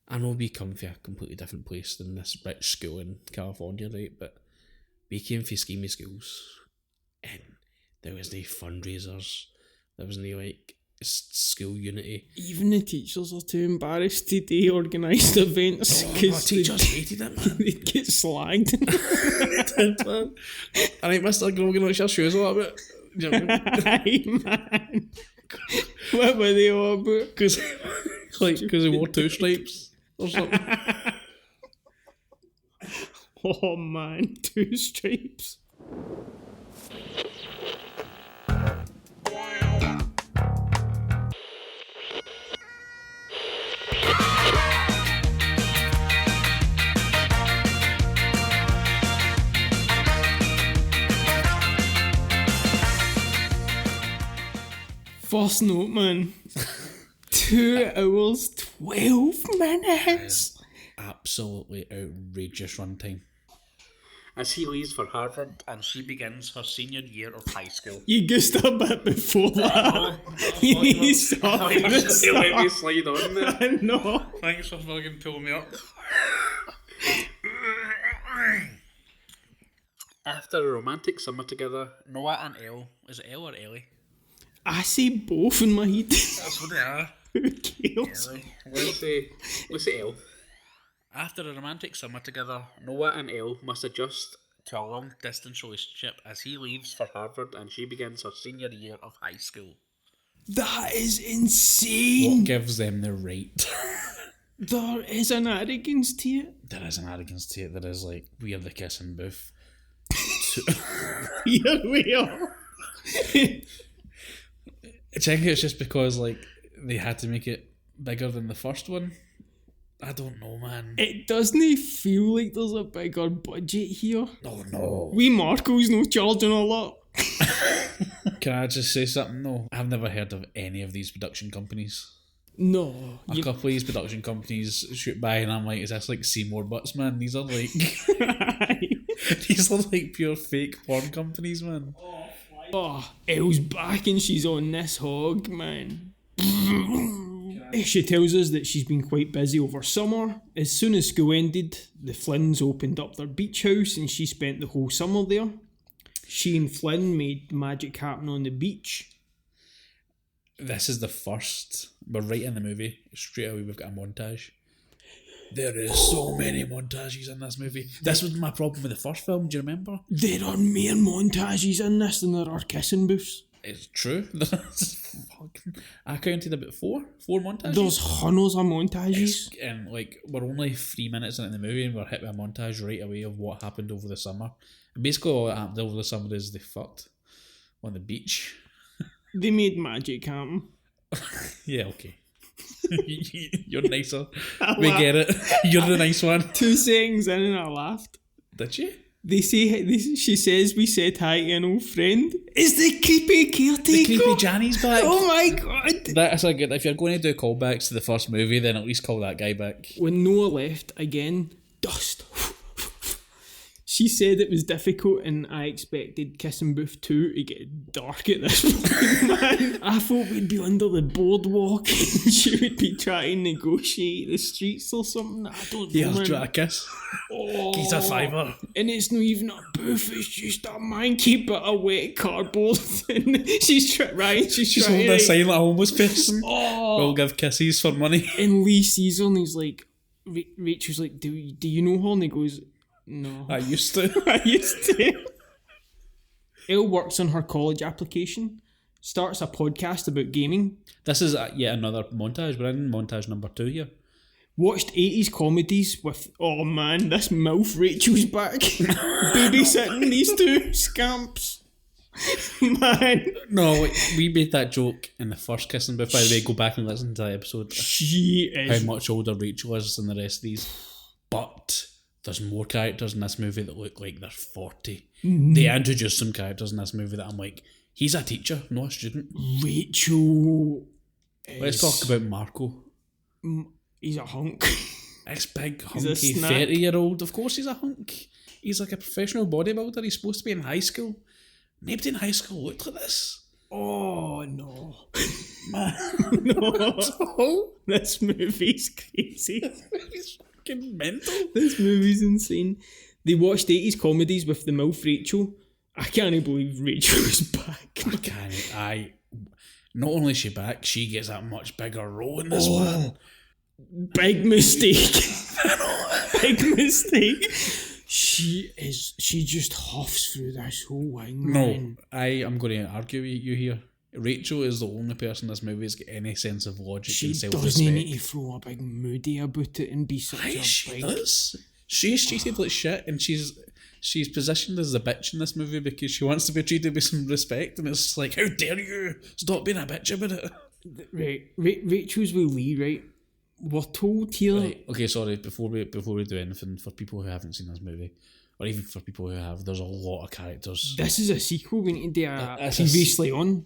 I know we come from a completely different place than this rich school in California, right? But we came from schemey schools, and there was no fundraisers. There was no like school unity. Even the teachers are too embarrassed to do organised events Our teachers hated it, man. They'd get slagged. I think Mr. Grogan likes your shoes a little bit. You know what I mean? Aye, man. What were they all about? Because he wore 2 stripes or something. Oh man, 2 stripes. First note, man. 2 hours, 12 minutes. Absolutely outrageous runtime. As he leaves for Harvard and she begins her senior year of high school. You goosed a bit before that. You saw Let me slide on there. I know. Thanks for fucking pulling me up. After a romantic summer together, Noah and Elle, is it Elle or Ellie? I say both in my head. That's what they are. Who cares? Ellie. Let's say Elle. After a romantic summer together, Noah and Elle must adjust to a long-distance relationship as he leaves for Harvard and she begins her senior year of high school. That is insane. What gives them the right? There is an arrogance to it. There is an arrogance to it. There is like, we are the kissing booth. Here we are. I think it's just because like they had to make it bigger than the first one. I don't know, man. It doesn't feel like there's a bigger budget here. Oh no. We Marco's no charging a lot. Can I just say something though? I've never heard of any of these production companies. No. A couple of these production companies shoot by and I'm like, is this like Seymour Butts, man? These are like these are like pure fake porn companies, man. Oh, Elle's back and she's on this hog, man. She tells us that she's been quite busy over summer. As soon as school ended, the Flynns opened up their beach house and she spent the whole summer there. She and Flynn made magic happen on the beach. This is the first, we're right in the movie, straight away we've got a montage. There is so many montages in this movie. This was my problem with the first film, do you remember? There are more montages in this than there are kissing booths. It's true. I counted about four montages. There's hundreds of montages. And like, we're only 3 minutes into the movie and we're hit with a montage right away of what happened over the summer. And basically all that happened over the summer is they fucked on the beach. They made magic happen. Yeah, okay. You're nicer. We get it. You're the nice one. 2 seconds in and I laughed. Did you? She says we said hi to an old friend. Is the creepy caretaker? The creepy Johnny's back. Oh my god. That's a good. If you're going to do callbacks to the first movie, then at least call that guy back. When Noah left again, dust. She said it was difficult and I expected Kissing Booth 2 to get dark at this point, man. I thought we'd be under the boardwalk and she would be trying to negotiate the streets or something. I don't know, man. Do you want a kiss? Oh, He's a fiver. And it's not even a booth, it's just a manky bit of wet cardboard. And she's trying holding a sign like a homeless person. Oh. We'll give kisses for money. And Lee sees her and he's like, Rachel's like, do you know her? And he goes, no. I used to. Elle works on her college application, starts a podcast about gaming. This is yet another montage. We're in montage number 2 here. Watched 80s comedies with, oh man, this MILF Rachel's back. Babysitting these 2 scamps. Man. No, we made that joke in the first Kissing Booth. By the way, go back and listen to that episode. She is. How much older Rachel is than the rest of these. But there's more characters in this movie that look like they're 40. Mm-hmm. They introduced some characters in this movie that I'm like, he's a teacher, not a student. Rachel Let's talk about Marco. He's a hunk. This big, hunky 30-year-old. Of course he's a hunk. He's like a professional bodybuilder. He's supposed to be in high school. Nobody in high school looked like this. Oh, no. No. This movie's crazy. He's fucking mental. This movie's insane. They watched 80s comedies with the MILF Rachel. I can't believe Rachel is back. Not only is she back, she gets a much bigger role in this one. Big mistake. Big mistake. She just huffs through this whole thing. No, man. I am going to argue with you here. Rachel is the only person in this movie that's got any sense of logic She and self-respect. doesn't need to throw a big moody about it and be such a She big... does. She's treated like shit, and she's positioned as a bitch in this movie because she wants to be treated with some respect, and it's like, how dare you stop being a bitch about it. Right, Rachel's with Lee, right? We're told here... Right. Okay, sorry, before we do anything, for people who haven't seen this movie, or even for people who have, there's a lot of characters. This is a sequel. We need to do a That's previously on.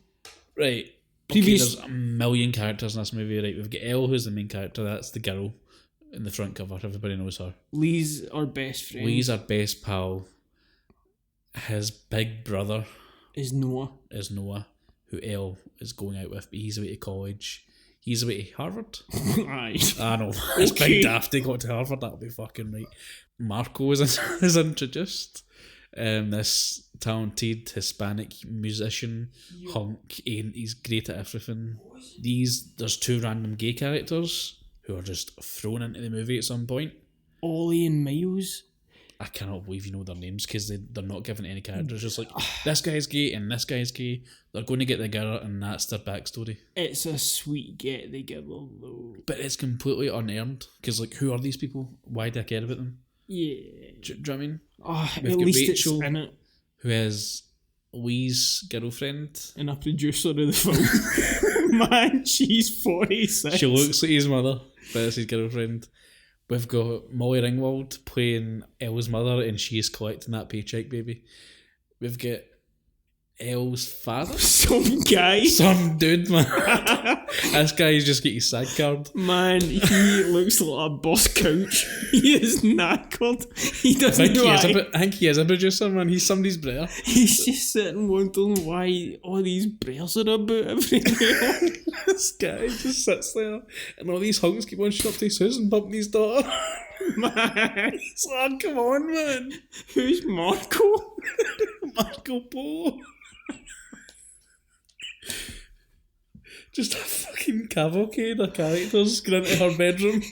Right. Previous... Okay, there's a million characters in this movie, right? We've got Elle, who's the main character, that's the girl in the front cover, everybody knows her. Lee's our best friend. Lee's our best pal. His big brother is Noah, who Elle is going out with, but he's away to college. He's away to Harvard. Aye. I know. It's big daft. They got to Harvard. That'll be fucking right. Marco is introduced. This talented Hispanic musician hunk, and he's great at everything. There's two random gay characters who are just thrown into the movie at some point. Ollie and Miles. I cannot believe you know their names because they're not given any characters. Just like, this guy's gay and this guy's gay. They're going to get together and that's their backstory. It's a sweet get together though. But it's completely unearned because, like, who are these people? Why do I care about them? Yeah. Do you know what I mean? At We've got least Rachel, it's in it. who is Lee's girlfriend. And a producer of the film. Man, she's 46. She looks like his mother, but it's his girlfriend. We've got Molly Ringwald playing Elle's mother, and she is collecting that paycheck, baby. We've got Elle's father. Some guy. Some dude, man. This guy's just got his SAG card. Man, he looks like a bus couch. He is knackered. He doesn't know why. I think he is a producer, man. He's somebody's brother. He's just sitting wondering why all these bears are about everywhere. This guy just sits there, and all these hunks keep on shutting up to his house and bumping his daughter. Man, He's like, come on, man. who's Marco? Marco Polo. Just a fucking cavalcade of characters going into her bedroom.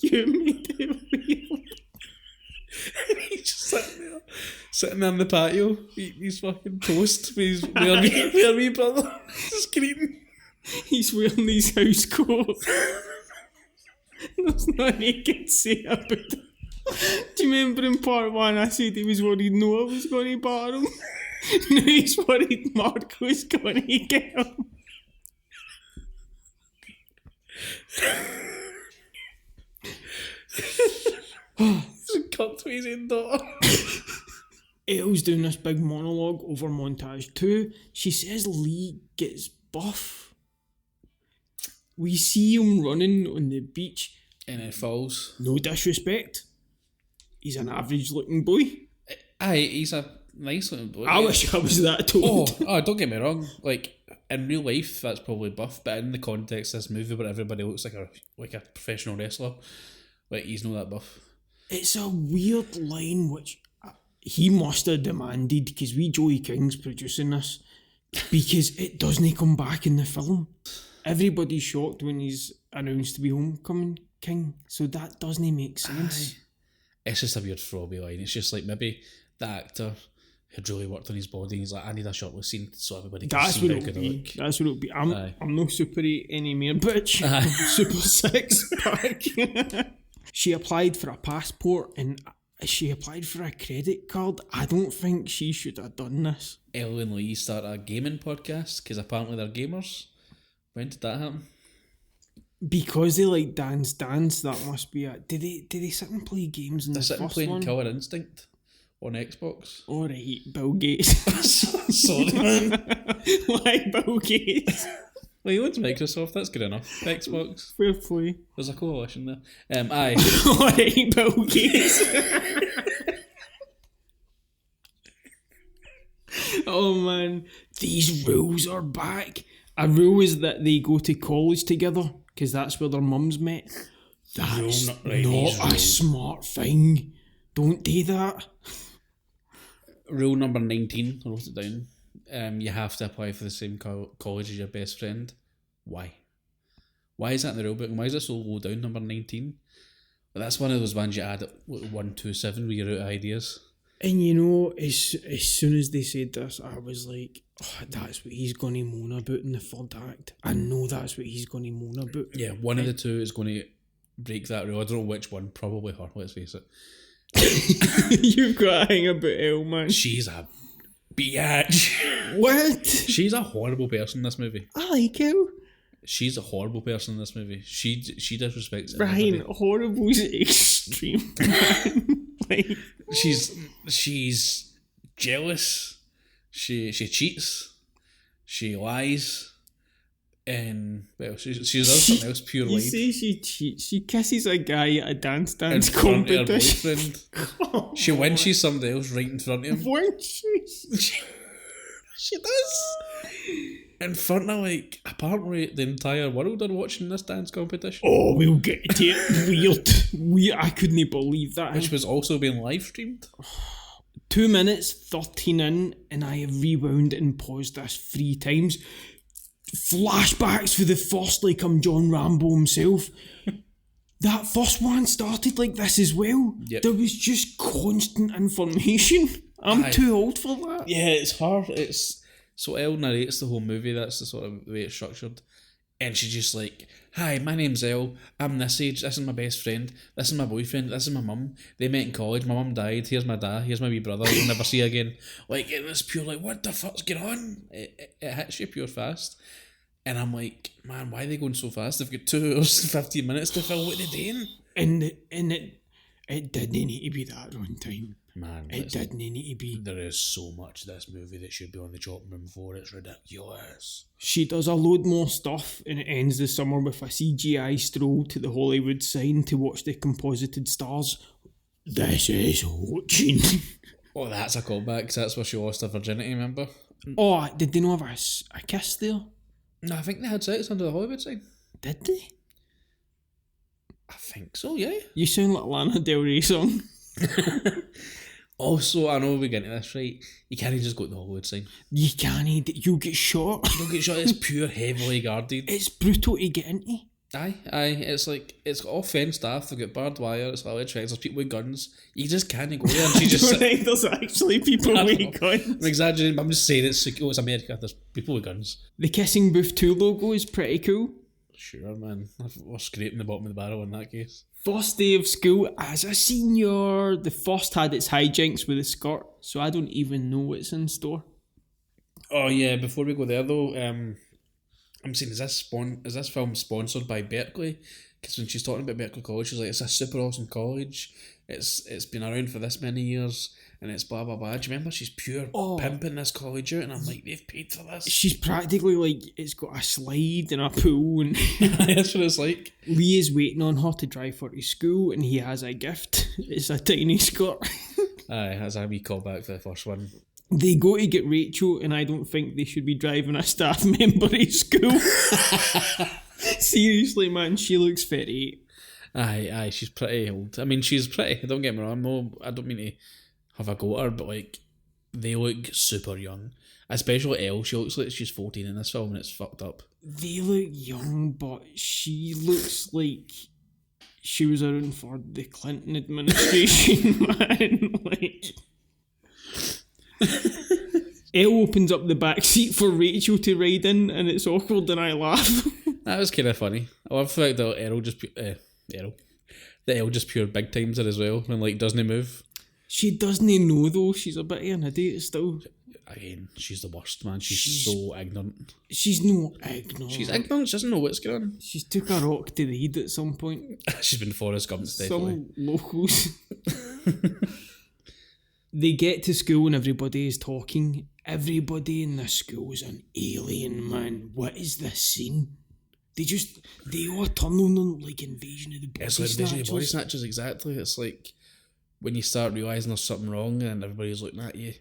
You made it weird. And he's just sitting there in the patio, eating his fucking toast with his wee brother. Just greeting. He's wearing these house coats. There's nothing he can say about it. Do you remember in part one I said he was worried Noah was going to bar him? Now he's worried Marco was going to get him. He's a cuck to his own daughter. Elle's doing this big monologue over montage 2. She says Lee gets buff. We see him running on the beach. And it falls. No disrespect. He's an average looking boy. Aye, he's a nice looking boy. I wish I was that told. Don't get me wrong. Like, in real life, that's probably buff, but in the context of this movie where everybody looks like a professional wrestler, like, he's not that buff. It's a weird line which he must have demanded because Joey King's producing this because it doesn't come back in the film. Everybody's shocked when he's announced to be Homecoming King, so that doesn't make sense. It's just a weird throwaway line. It's just like maybe the actor had really worked on his body and he's like, I need a shirtless scene so everybody can see how good I look. That's what it'll be. I'm no Super 8 anymore, bitch. I'm Super 6 pack. She applied for a passport and she applied for a credit card. I don't think she should have done this. Elle and Lee start a gaming podcast because apparently they're gamers. When did that happen? Because they like Dance Dance, that must be it. Did they sit and play games in the first one? They're sitting playing Killer Instinct on Xbox. Alright, Bill Gates. Sorry, man. Why Bill Gates? Well, he owns Microsoft, that's good enough. Xbox. Fair play. There's a coalition there. Aye. Alright, Bill Gates. Oh man, these rules are back. A rule is that they go to college together because that's where their mums met. That's not a smart thing. Don't do that. Rule number 19, I wrote it down. You have to apply for the same college as your best friend. Why? Why is that in the rule book? And why is it so low down, number 19? But that's one of those ones you add at 127 where you're out of ideas. And you know, as soon as they said this, I was like, oh, that's what he's going to moan about in the third act. I know that's what he's going to moan about. Yeah, one of the two is going to break that rule. I don't know which one. Probably her, let's face it. You've got to hang about Elle, man. She's a bitch. What? She's a horrible person in this movie. I like Elle. She's a horrible person in this movie. She disrespects everybody. Ryan, horrible's extreme, man. Like, she's jealous. She cheats. She lies. And well, she does something else pure you lied. say she cheats. She kisses a guy at a dance in front of her competition. boyfriend. She wenches somebody else right in front of him. Wenches. She does. In front of, like, apparently the entire world are watching this dance competition. Oh, we'll get to it. Weird. I couldn't believe that. Which was also being live streamed. 2 minutes, 13 in, and I have rewound and paused this 3 times. Flashbacks for the first, like I'm John Rambo himself. That first one started like this as well. Yep. There was just constant information. I'm too old for that. Yeah, it's hard. So Elle narrates the whole movie. That's the sort of way it's structured. And she's just like, hi, my name's Elle. I'm this age. This is my best friend. This is my boyfriend. This is my mum. They met in college. My mum died. Here's my dad. Here's my wee brother. You'll never see again. Like, and it's pure like, what the fuck's going on? It hits you pure fast. And I'm like, man, why are they going so fast? They've got 2 hours and 15 minutes to fill what they're doing. And it didn't need to be that runtime. Man, it didn't need to be. There is so much of this movie that should be on the chopping room floor. It's ridiculous. She does a load more stuff, and it ends the summer with a CGI stroll to the Hollywood sign to watch the composited stars. This is watching. Oh, that's a callback, because that's where she lost her virginity, remember? Oh, did they not have a kiss there? No, I think they had sex under the Hollywood sign. Did they? I think so, yeah. You sound like Lana Del Rey song. Also, I know we're getting this right. You can't just go to the Hollywood sign. You can't. You'll get shot. You don't get shot. It's pure heavily guarded. It's brutal to get into. Aye. It's like, it's got all fenced staff. They've got barbed wire. It's like there's people with guns. You just can't go there. And she just think there's actually people with guns. I'm exaggerating, but I'm just saying it's America. There's people with guns. The Kissing Booth 2 logo is pretty cool. Sure, man. We're scraping the bottom of the barrel in that case. First day of school as a senior. The first had its hijinks with a skirt, so I don't even know what's in store. Oh yeah, before we go there though, I'm saying, is this film sponsored by Berkeley? Because when she's talking about Berkeley College, she's like, it's a super awesome college. It's been around for this many years, and it's blah blah blah. Do you remember? She's pure pimping this college out, and I'm like, they've paid for this. She's practically like, it's got a slide and a pool, and that's what it's like. Lee is waiting on her to drive her to school, and he has a gift. It's a tiny skirt. Aye, that's a wee callback for the first one. They go to get Rachel, and I don't think they should be driving a staff member to school. Seriously, man, she looks 38. Aye, she's pretty old. I mean, she's pretty, don't get me wrong. No, I don't mean to have a go at her, but like, they look super young. Especially Elle, she looks like she's 14 in this film, and it's fucked up. They look young, but she looks like she was around for the Clinton administration, man. Like, Elle opens up the back seat for Rachel to ride in, and it's awkward, and I laugh. That was kind of funny. I love the fact that Elle just pure big times her as well, when like doesn't move. She doesn't know though. She's a bit of an idiot still. Again, she's the worst, man. She's so ignorant. She's no ignorant. She's ignorant. She doesn't know what's going on. She's took a rock to the head at some point. She's been Forrest Gump, definitely. Some locals. They get to school and everybody is talking. Everybody in this school is an alien, man. What is this scene? They all turn on them like Invasion of the Body Snatchers. It's like Invasion of the Body Snatchers, exactly. It's like when you start realising there's something wrong and everybody's looking at you.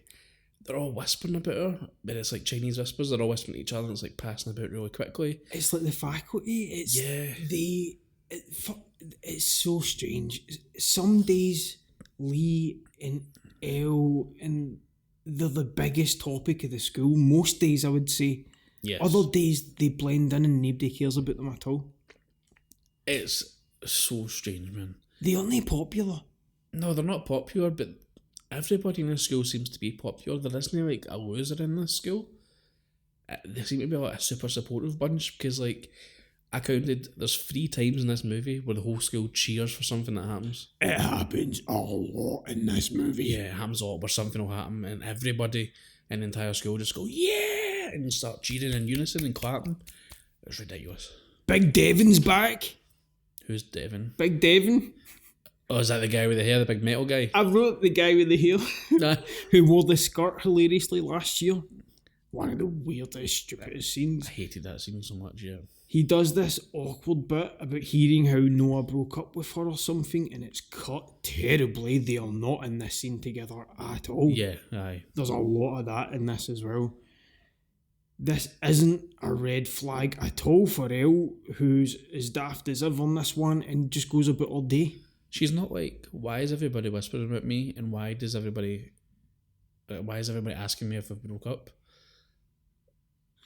they're all whispering about her, but it's like Chinese whispers. They're all whispering to each other, and it's like passing about really quickly. It's like the faculty. It's so strange. Some days Lee and Elle and they're the biggest topic of the school. Most days, I would say. Yes. Other days they blend in and nobody cares about them at all. It's so strange, man. They aren't popular. No, they're not popular, but everybody in the school seems to be popular. There isn't like a loser in this school. They seem to be like a super supportive bunch because like I counted there's 3 times in this movie where the whole school cheers for something that happens. It happens a lot in this movie. Yeah, it happens a lot where something will happen and everybody in the entire school just go, yeah, and start cheering in unison and clapping. It's ridiculous. Big Devon's back. Who's Devon? Big Devon. Oh, is that the guy with the hair, the big metal guy? I wrote the guy with the hair who wore the skirt hilariously last year. One of the weirdest, stupidest scenes. I hated that scene so much, yeah. He does this awkward bit about hearing how Noah broke up with her or something, and it's cut terribly. They are not in this scene together at all. Yeah, aye. There's a lot of that in this as well. This isn't a red flag at all for Elle, who's as daft as ever in this one and just goes about all day. She's not like, why is everybody whispering about me and why is everybody asking me if I've broke up?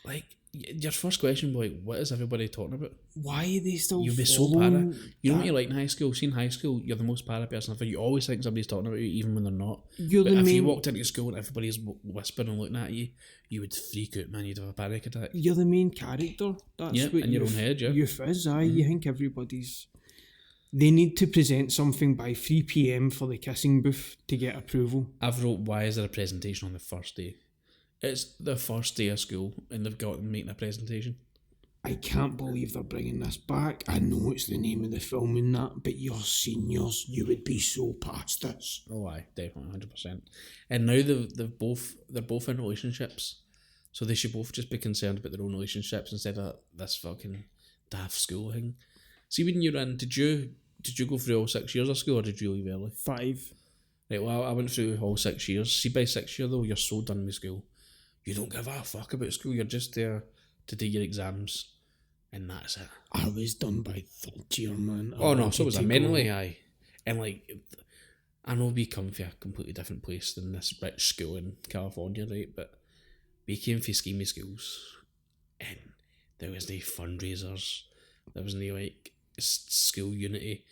Like, your first question would be like, what is everybody talking about? Why are they still You'd be so para. You know what you like in high school? See, in high school, you're the most para person ever. You always think somebody's talking about you even when they're not. But if you walked into school and everybody's whispering and looking at you, you would freak out, man. You'd have a panic attack. You're the main character. That's what in your own head, yeah. Youth is, aye. You think everybody's... They need to present something by 3 p.m. for the kissing booth to get approval. I've wrote, why is there a presentation on the first day? It's the first day of school and they've got them making a presentation. I can't believe they're bringing this back. I know it's the name of the film and that, but you're seniors, you would be so past this. Oh, aye, definitely, 100%. And now they're both in relationships, so they should both just be concerned about their own relationships instead of this fucking daft school thing. See, when you're in, did you go through all 6 years of school or did you leave early? 5. Right, well, I went through all 6 years. See, by 6th year though, you're so done with school. You don't give a fuck about school. You're just there to do your exams, and that's it. I was done by 3rd year, man. Oh no, so was I mentally, aye. And like, I know we come from a completely different place than this rich school in California, right? But we came from schemey schools, and there was no fundraisers. There was no like school unity.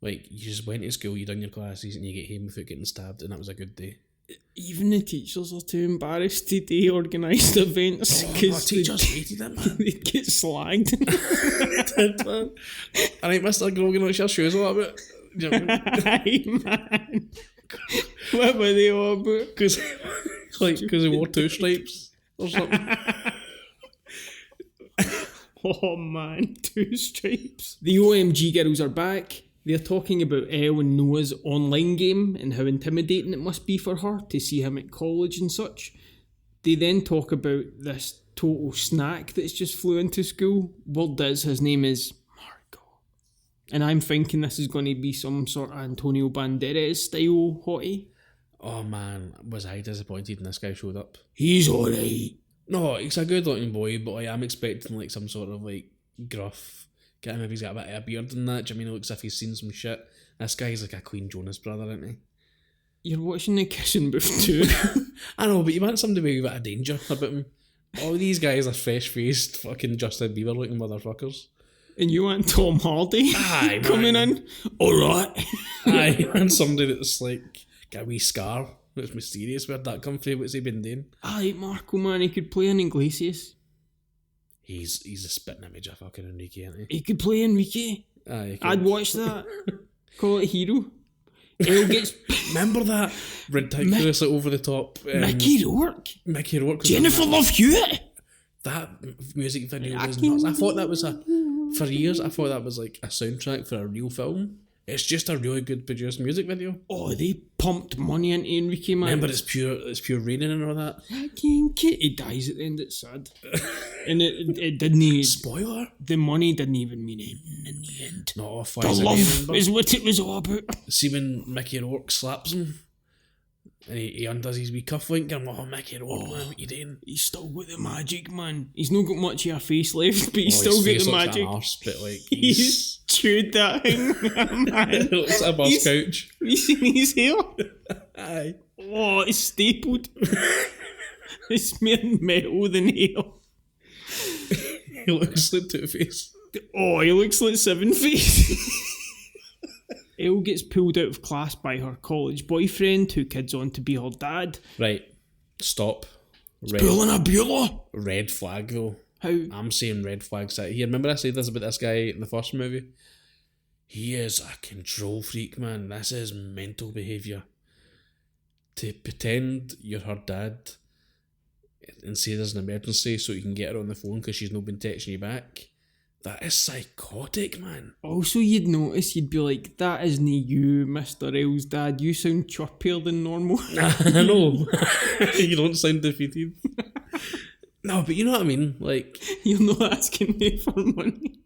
Like, you just went to school, you done your classes, and you get home without getting stabbed, and that was a good day. Even the teachers are too embarrassed to do organised events because teachers hated it, man. They'd get slagged. I think Mr. Grogan looks your shoes a little bit. You know what I mean? Aye, man. What were they all about? Because he wore 2 stripes or something. Oh man, 2 stripes. The OMG girls are back. They're talking about Elle and Noah's online game and how intimidating it must be for her to see him at college and such. They then talk about this total snack that's just flew into school. Word is, his name is Marco. And I'm thinking this is going to be some sort of Antonio Banderas style hottie. Oh man, was I disappointed when this guy showed up? He's alright. No, he's a good looking boy, but like, I'm expecting like some sort of like gruff. Get him if he's got a bit of a beard and that. Do you mean it looks as if he's seen some shit? This guy's like a Queen Jonas brother, isn't he? You're watching the kissing booth too. I know, but you want somebody with a bit of danger about him. All these guys are fresh-faced, fucking Justin Bieber looking motherfuckers. And you want Tom Hardy coming in? Alright. Aye, and somebody that's like got a wee scar. It's mysterious. Where'd that come from? What's he been doing? Aye, Marco, man, he could play in Iglesias. He's a spitting image of fucking Enrique, isn't he? He could play Enrique. Aye, I'd watch that. Call it Hero. Elle gets... Remember that ridiculous over the top... Mickey Rourke. Jennifer Love Hewitt. That music video was nuts. I thought that was for years, I thought that was like a soundtrack for a real film. It's just a really good produced music video. Oh, they pumped money into Enrique, man. Remember, it's pure raining and all that. I can't get... He dies at the end, it's sad. And it didn't even... Spoiler? The money didn't even mean anything in the end. Not off. The love is what it was all about. See when Mickey Rourke slaps him? And he undoes his wee cufflink and I'm like, oh, Mickey Rourke, man, what you doing? He's still got the magic, man. He's not got much of a face left, but he's His still got face the looks magic. Like an arse, but like He's chewed that thing, man. it looks like a bus couch. Have you seen his hair? Aye. Oh, it's stapled. It's more metal than hair. He looks like Two-Face. Oh, he looks like Seven-Face. Elle gets pulled out of class by her college boyfriend, who kids on to be her dad. Right. Stop. Pulling a Beulah. Red flag, though. How? I'm saying red flags. Here, remember I said this about this guy in the first movie? He is a control freak, man. This is mental behaviour. To pretend you're her dad and say there's an emergency so you can get her on the phone because she's not been texting you back. That is psychotic, man. Also, you'd notice, you'd be like, that isn't you, Mr. L's dad. You sound chirpier than normal. I know. You don't sound defeated. No, but you know what I mean? Like, You're not asking me for money.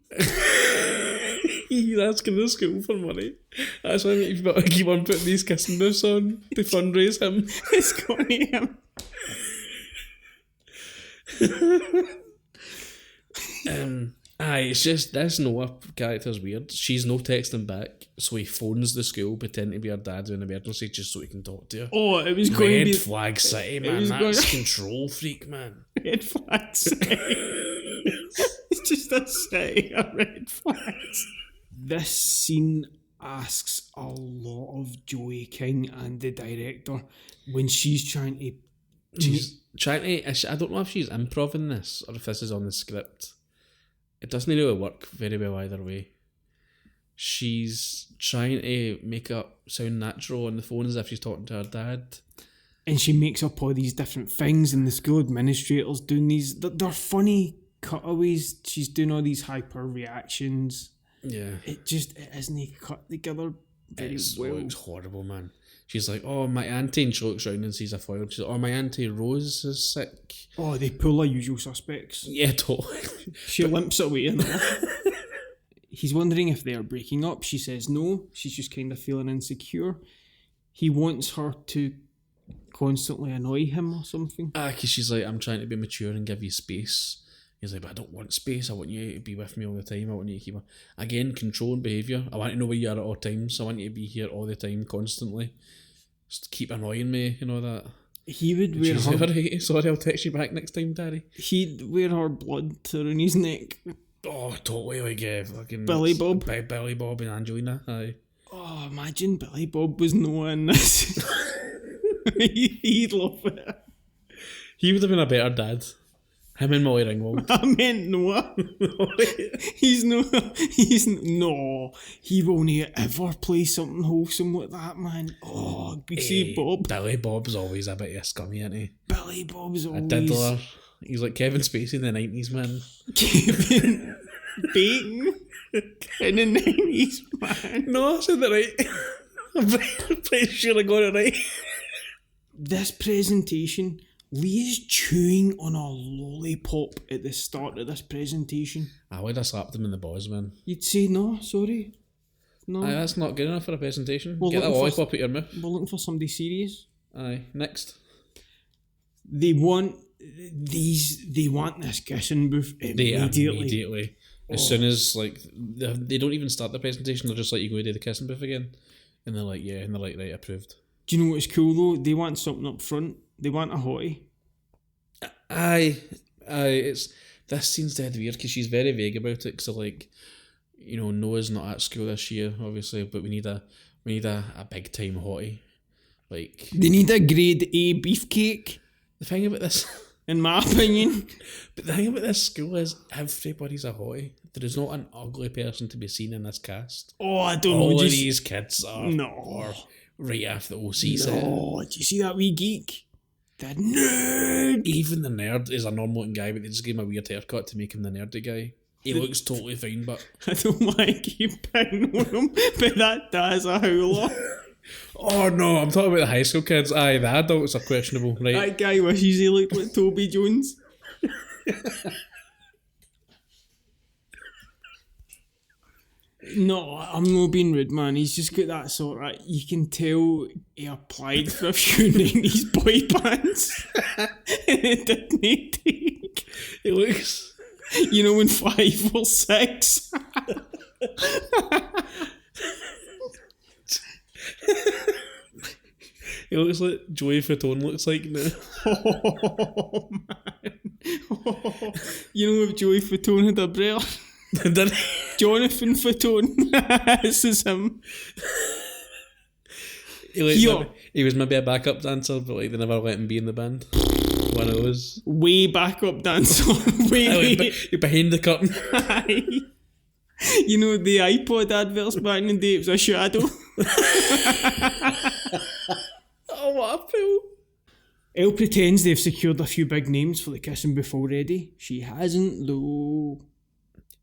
you're asking the school for money. That's why you've got to keep on putting these kissing moves on to fundraise him. It's got him. It's just this Noah character's weird. She's no texting back, so he phones the school, pretending to be her dad in an emergency just so he can talk to her. Oh, it was going Red to be... flag city, man. That's control freak, man. Red flag city. It's just a city of red flags. This scene asks a lot of Joey King and the director when she's trying to... She's trying to... I don't know if she's improvising this or if this is on the script. It doesn't really work very well either way. She's trying to make it sound natural on the phone as if she's talking to her dad. And she makes up all these different things, and the school administrator's doing these... They're funny cutaways. She's doing all these hyper reactions. Yeah. It isn't cut together very well. It looks horrible, man. She's like, oh, my auntie, and she looks round and sees a foil. She's like, oh, my auntie Rose is sick. Oh, they pull her usual suspects. Yeah, totally. She limps away and all. He's wondering if they are breaking up. She says no. She's just kind of feeling insecure. He wants her to constantly annoy him or something. Because she's like, I'm trying to be mature and give you space. He's like, but I don't want space. I want you to be with me all the time. I want you to keep... Again, controlling behaviour. I want to know where you are at all times. I want you to be here all the time, constantly. Just keep annoying me, you know that. He would wear her... Like, sorry, I'll text you back next time, Daddy. He'd wear her blood around his neck. Oh, totally, like fucking... Billy Bob. Billy Bob and Angelina, aye. Oh, imagine Billy Bob was Noah in this. He'd love it. He would have been a better dad. Him and Molly Ringwald. I meant Noah. He's no. He won't ever play something wholesome like that, man. Oh, you see Bob. Billy Bob's always a bit of a scummy, isn't he? Billy Bob's always... A diddler. He's like Kevin Spacey in the 90s, man. Kevin Bacon in the 90s, man. No, I said that right. I'm pretty sure I got it right. This presentation... Lee's chewing on a lollipop at the start of this presentation. I would have slapped him in the balls, man. You'd say, no, sorry. No. Aye, that's not good enough for a presentation. We're Get that looking lollipop out your mouth. We're looking for somebody serious. Aye, next. They want this kissing booth immediately. As soon as, like, they don't even start the presentation, they're just like, you go to the kissing booth again. And they're like, yeah, and they're like, right, approved. Do you know what's cool though? They want something up front. They want a hottie. Aye, it's... This scene's dead weird because she's very vague about it. So, like, you know, Noah's not at school this year, obviously, but we need a big time hottie. Like, they need a grade A beefcake. The thing about this, in my opinion, but the thing about this school is everybody's a hottie. There is not an ugly person to be seen in this cast. Oh, I don't know. All of these kids are right after the OC set. No, do you see that wee geek? That nerd. Even the nerd is a normal looking guy, but they just gave him a weird haircut to make him the nerdy guy. He looks totally fine, but I don't want to keep picking on him, but that dad's a howler. Oh no, I'm talking about the high school kids. Aye, the adults are questionable, right? That guy wishes he looked like Toby Jones. No, I'm not being rude, man. He's just got that sort of... You can tell he applied for a few 90s boy bands. And it didn't take. It looks... You know, in 5 or 6. It looks like Joey Fatone looks like now. Oh, man. Oh. You know if Joey Fatone had a brother? Did he? Jonathan Fatone. This is him. He was maybe a backup dancer, but like they never let him be in the band. One of those. Way backup dancer. Way. Behind the curtain. You know the iPod adverts back in the day, it was a shadow. Oh, what a fool. Elle pretends they've secured a few big names for the kissing booth already. She hasn't, though.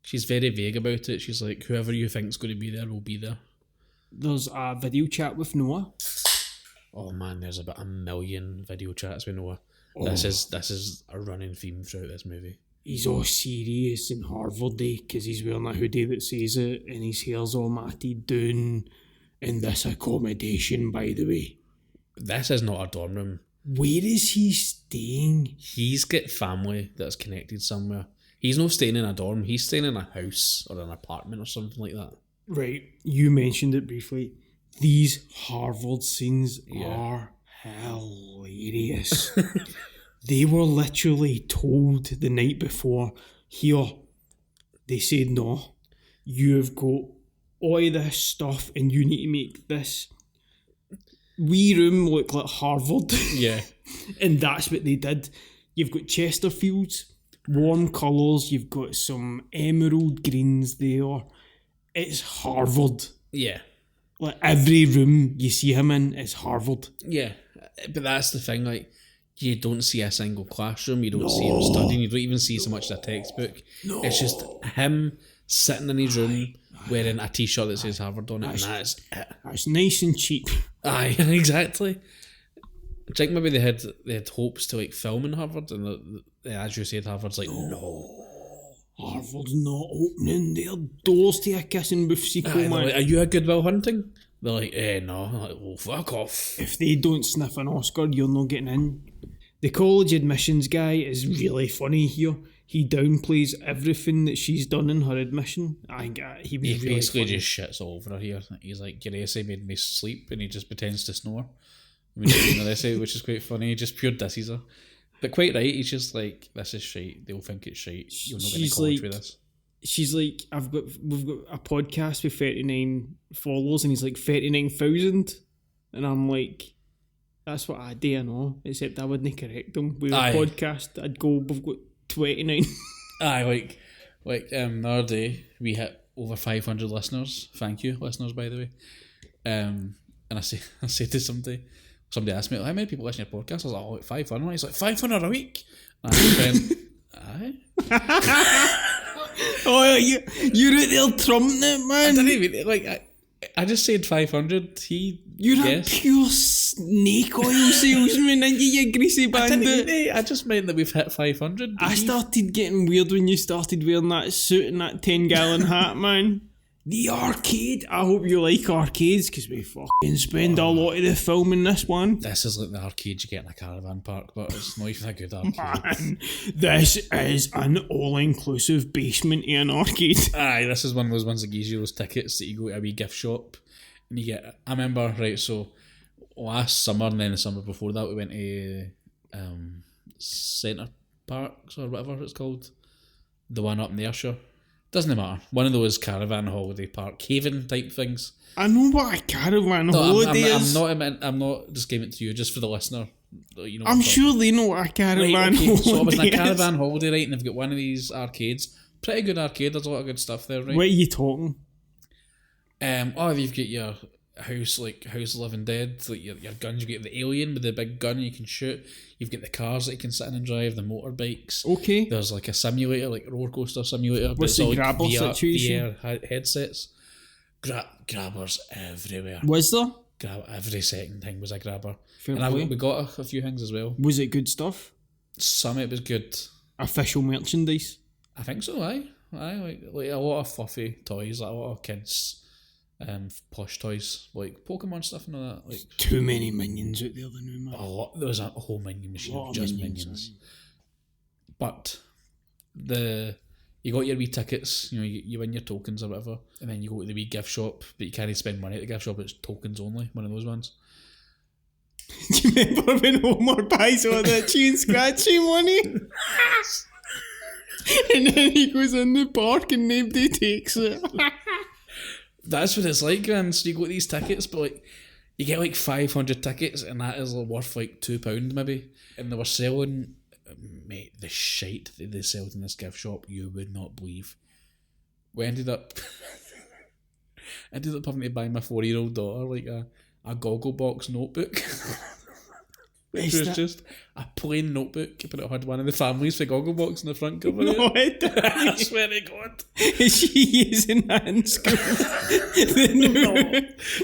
She's very vague about it. She's like, whoever you think's going to be there will be there. There's a video chat with Noah. Oh man, there's about 1 million video chats with Noah. Oh. This is a running theme throughout this movie. He's all serious in Harvard Day because he's wearing a hoodie that says it and his hair's all matted down in this accommodation, by the way. This is not a dorm room. Where is he staying? He's got family that's connected somewhere. He's not staying in a dorm. He's staying in a house or an apartment or something like that. Right, you mentioned it briefly. These Harvard scenes are hilarious. They were literally told the night before, here, they said, no, you've got all this stuff and you need to make this wee room look like Harvard. Yeah. And that's what they did. You've got Chesterfields, warm colours, you've got some emerald greens there. It's Harvard. Yeah. Like every room you see him in is Harvard. Yeah. But that's the thing, like, you don't see a single classroom, you don't see him studying, you don't even see so much of a textbook. No. It's just him sitting in his room wearing a t-shirt that says Harvard on it, and that's it. That's nice and cheap. Aye, exactly. I think maybe they had hopes to like film in Harvard, and as you said, Harvard's like, no. Harvard's not opening their doors to a kissing booth sequel, man. Like, are you a Goodwill Hunting? They're like, no. I'm like, well, fuck off. If they don't sniff an Oscar, you're not getting in. The college admissions guy is really funny here. He downplays everything that she's done in her admission. I think he was really basically funny. just shits all over her here. He's like, your essay made me sleep, and he just pretends to snore. I mean, the essay, which is quite funny. He just pure disses her. But quite right, he's just like, this is shite. They'll think it's shite. You'll not get to college with this. She's like, we've got a podcast with 39 followers, and he's like 39,000, and I'm like, that's what I do, I know. Except I wouldn't correct them with a podcast. I'd go, we've got 29. Aye, like the other day we hit over 500 listeners. Thank you, listeners, by the way. And I said to somebody asked me, how many people listen to your podcast? I was like, like 500. He's like, 500 a week? And I went, aye. Oh, you're out there trumping it, man. I didn't even, like, I just said 500. You're a pure snake oil salesman, and you greasy bandit. I just meant that we've hit 500. I started getting weird when you started wearing that suit and that 10-gallon hat, man. The arcade. I hope you like arcades, because we fucking spend a lot of the film in this one. This is like the arcade you get in a caravan park, but it's not even a good arcade. Man, this is an all-inclusive basement in an arcade. Aye, this is one of those ones that gives you those tickets that you go to a wee gift shop and you get. I remember, right, so last summer and then the summer before that we went to Centre Parks or whatever it's called. The one up in Ayrshire. Doesn't matter. One of those caravan holiday park haven type things. I know what a caravan holiday is. I'm not just giving it to you, just for the listener. You know, I'm sure they know what a caravan holiday is. So I was in a caravan holiday, right, and they've got one of these arcades. Pretty good arcade. There's a lot of good stuff there, right? What are you talking? You've got your House of the Living Dead, like your guns. You get the alien with the big gun you can shoot. You've got the cars that you can sit in and drive, the motorbikes. Okay. There's like a simulator, like a roller coaster simulator. What's the grabber situation? VR headsets. Grabbers everywhere. Was there? Every second thing was a grabber. Fair and play. we got a few things as well. Was it good stuff? Some of it was good. Official merchandise? I think so, aye. I like a lot of fluffy toys, like a lot of kids, plush toys, like Pokemon stuff and all that. Like Too many minions out there, the new man. a lot. There was a whole minion machine of just minions. But you got your wee tickets, you win your tokens or whatever, and then you go to the wee gift shop, but you can't spend money at the gift shop. It's tokens only. One of those ones. Do you remember when Homer buys all that chain scratchy money? And then he goes in the park and nobody takes it. That's what it's like, man. So you go to these tickets, but like you get like 500 tickets, and that is worth like £2 maybe. And they were selling, mate, the shite that they sold in this gift shop, you would not believe. We ended up having to buy my 4-year-old daughter like a goggle box notebook. Which was just a plain notebook, but it had one of the families for Gogglebox in the front cover. No, it didn't. I swear to God. Is she using that in school?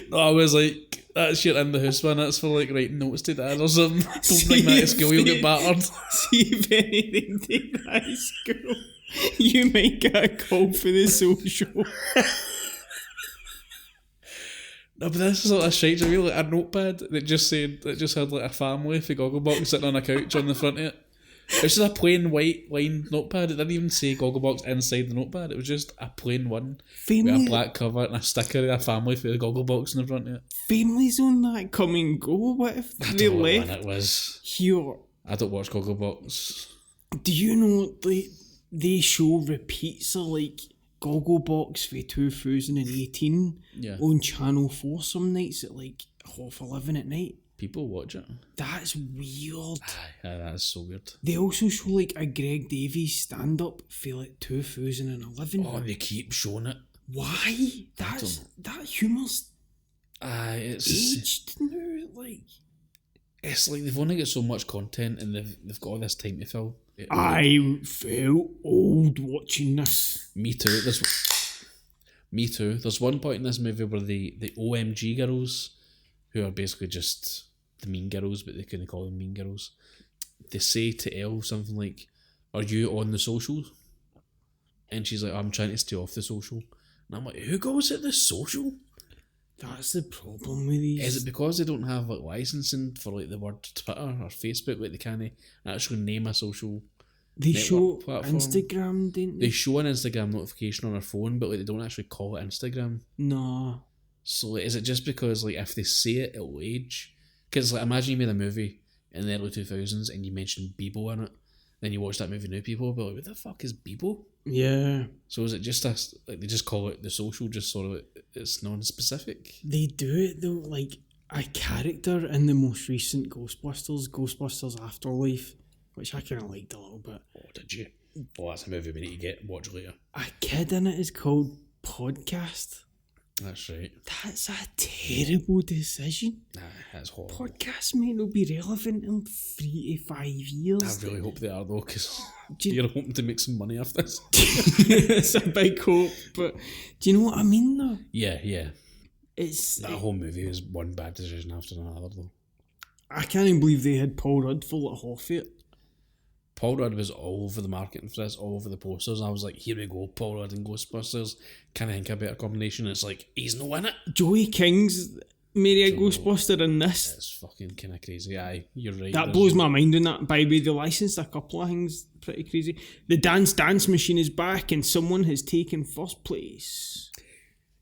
No, I was like, that's your in the house one, that's for like writing notes to dad or something. Don't bring that to school, you'll get battered. See if anything take that to school, you might get a call for the social. No, but this is like a shite. I like a notepad that just had like a family for Gogglebox sitting on a couch on the front of it. It was just a plain white lined notepad. It didn't even say Gogglebox inside the notepad. It was just a plain one with a black cover and a sticker of a family for the Gogglebox in the front of it. Families on that come and go. What if they left? It was. Here. I don't watch Gogglebox. Do you know they show repeats of like Gogglebox for 2018 on Channel 4 some nights at like 11:30 at night? People watch it. That's weird. That is so weird. They also show like a Greg Davies stand-up for like 2011. Oh, they keep showing it. Why? That humour's it's aged now. Like, it's like they've only got so much content and they've got all this time to fill. I felt old watching this. Me too. Me too. There's one point in this movie where the OMG girls, who are basically just the mean girls, but they couldn't call them mean girls, they say to Elle something like, "Are you on the social?" And she's like, "I'm trying to stay off the social." And I'm like, who goes at the social? That's the problem with these. Is it because they don't have like licensing for like the word Twitter or Facebook? Like they can't actually name a social. They show platform. Instagram, don't They show an Instagram notification on their phone, but like they don't actually call it Instagram. No. So like, is it just because like if they say it, it'll age? Because like imagine you made a movie in the early 2000s and you mentioned Bebo in it, then you watch that movie now, people will be like, "What the fuck is Bebo?" Yeah. So is it just like they just call it the social, just sort of it's non-specific? They do it though, like a character in the most recent Ghostbusters Afterlife, which I kind of liked a little bit. Oh, did you? Oh, that's a movie we need to watch later. A kid in it is called Podcast. That's right. That's a terrible decision. Nah, that's horrible. Podcasts might not be relevant in 3 to 5 years. I really hope they are though, because you're hoping to make some money off this. It's a big hope, but do you know what I mean though? Yeah. That whole movie is one bad decision after another though. I can't even believe they had Paul Rudd full at half it. Paul Rudd was all over the marketing for this, all over the posters. I was like, here we go, Paul Rudd and Ghostbusters. Can I think of a better combination? It's like, he's no in it. Joey King's maybe a Ghostbuster in this. It's fucking kind of crazy. Aye, you're right. That blows my mind on that. By the way, they licensed a couple of things pretty crazy. The Dance Machine is back and someone has taken first place.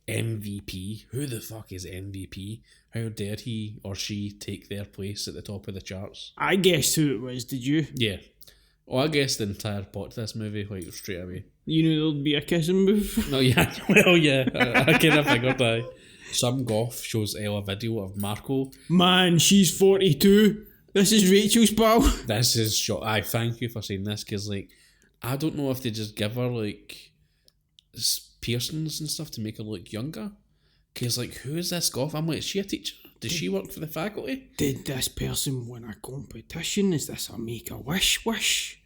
MVP. Who the fuck is MVP? How dare he or she take their place at the top of the charts? I guessed who it was, did you? Yeah. Oh, I guessed the entire plot to this movie, like, straight away. You knew there'd be a kissing booth? No, yeah. Well, yeah. I kind of figured that. Some goth shows Elle a video of Marco. Man, she's 42. This is Rachel's pal. This is shot. Aye, thank you for saying this, because, like, I don't know if they just give her, like, piercings and stuff to make her look younger. Because, like, who is this goth? I'm like, is she a teacher? Does she work for the faculty? Did this person win a competition? Is this a Make-A-Wish wish?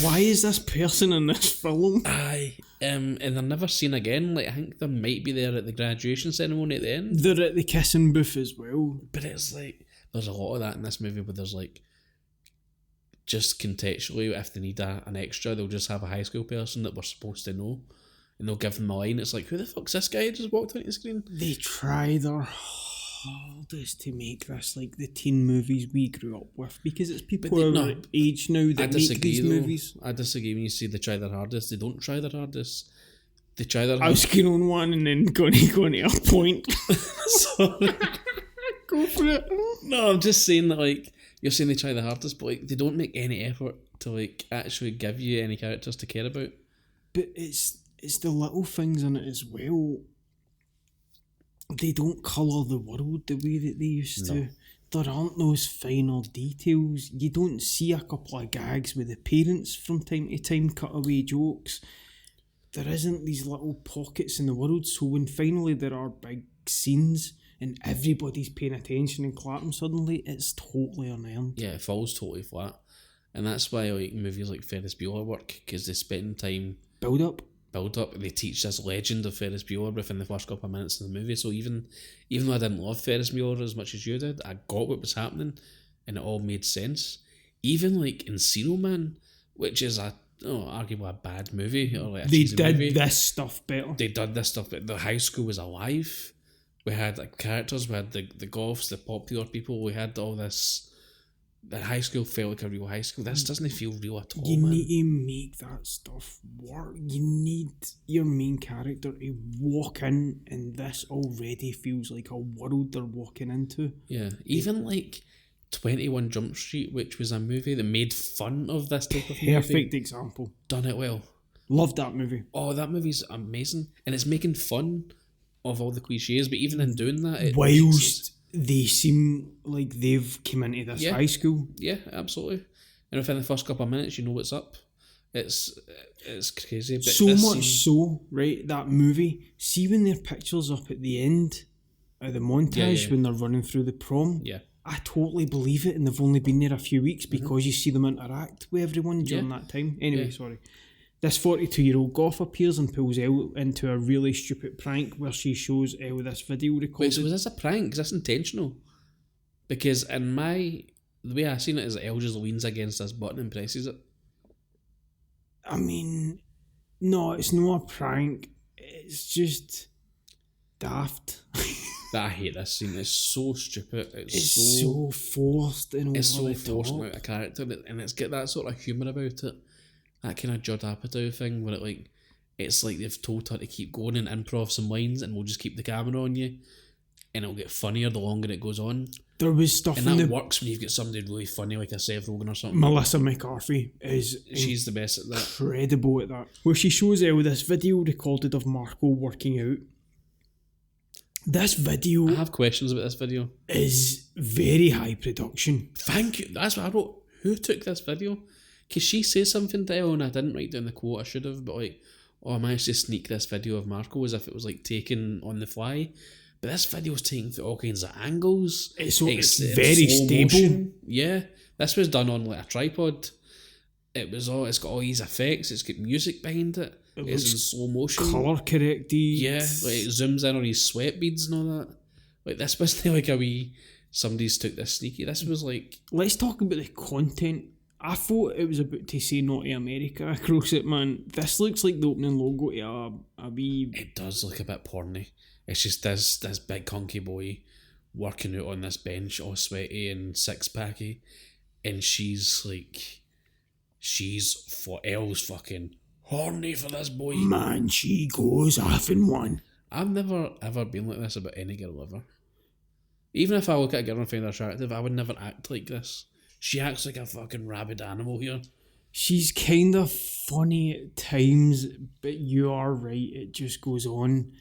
Why is this person in this film? Aye, and they're never seen again. Like, I think they might be there at the graduation ceremony at the end. They're at the kissing booth as well. But it's like, there's a lot of that in this movie where there's like just contextually, if they need an extra, they'll just have a high school person that we're supposed to know, and they'll give them a line. It's like, who the fuck's this guy who just walked onto the screen? They try their hardest to make this like the teen movies we grew up with, because it's people our age now that make these movies. I disagree when you say they try their hardest. They don't try their hardest. They try their I was going on one and then going to a point. Sorry. Go for it. No, I'm just saying that, like, you're saying they try the hardest, but like they don't make any effort to like actually give you any characters to care about. But it's the little things in it as well. They don't colour the world the way that they used to. There aren't those finer details. You don't see a couple of gags with the parents from time to time, cutaway jokes. There isn't these little pockets in the world, so when finally there are big scenes and everybody's paying attention and clapping suddenly, it's totally unearned. Yeah, it falls totally flat. And that's why like movies like Ferris Bueller work, because they spend time... Build up. They teach this legend of Ferris Bueller within the first couple of minutes of the movie. So even though I didn't love Ferris Bueller as much as you did, I got what was happening and it all made sense. Even like Encino Man, which is arguably a bad movie, or like a cheesy movie. This stuff better. They did this stuff, but the high school was alive. We had like characters, we had the goths, the popular people, we had all this. The high school felt like a real high school. This doesn't feel real at all. You need to make that stuff work. You need your main character to walk in, and this already feels like a world they're walking into. Yeah, even like 21 Jump Street, which was a movie that made fun of this type of movie. Perfect example. Done it well. Loved that movie. Oh, that movie's amazing. And it's making fun of all the cliches, but even in doing that... Whilst they seem like they've come into this high school. Yeah, absolutely. And within the first couple of minutes, you know what's up. It's crazy. But so much so, right, that movie, see when their pictures up at the end of the montage when they're running through the prom? Yeah. I totally believe it, and they've only been there a few weeks because you see them interact with everyone during that time. Anyway, sorry. This 42-year-old goth appears and pulls Elle into a really stupid prank where she shows Elle this video recorded. Wait, so was this a prank? Is this intentional? Because the way I seen it is that Elle just leans against this button and presses it. I mean, no, it's not a prank. It's just daft. I hate this scene. It's so stupid. It's so forced and over it's so the forced top. out of character, and it's got that sort of humour about it. That kind of Judd Apatow thing where it's like they've told her to keep going and improv some lines, and we'll just keep the camera on you, and it'll get funnier the longer it goes on. There was stuff and that works when you've got somebody really funny like a Seth Rogen or something. Melissa McCarthy she's the best at that. Incredible at that. Where she shows Elle this video recorded of Marco working out. This video... I have questions about this video. ...is very high production. Thank you. That's what I wrote. Who took this video? Because she says something to Elle and I didn't write down the quote. I should have, but I managed to sneak this video of Marco as if it was like taken on the fly. But this video's taken through all kinds of angles. It's very stable. Motion. Yeah. This was done on like a tripod. It's got all these effects. It's got music behind it. It's in slow motion. Colour corrected. Yeah, like it zooms in on his sweat beads and all that. Like this wasn't like a wee somebody's took this sneaky. This was like... Let's talk about the content. I thought it was about to say Naughty America across it, man. This looks like the opening logo to a wee... It does look a bit porny. It's just this big hunky boy working out on this bench all sweaty and six-packy, and she's for Elle's fucking horny for this boy. Man, she goes off in one. I've never ever been like this about any girl ever. Even if I look at a girl and find her attractive, I would never act like this. She acts like a fucking rabid animal here. She's kind of funny at times, but you are right, it just goes on.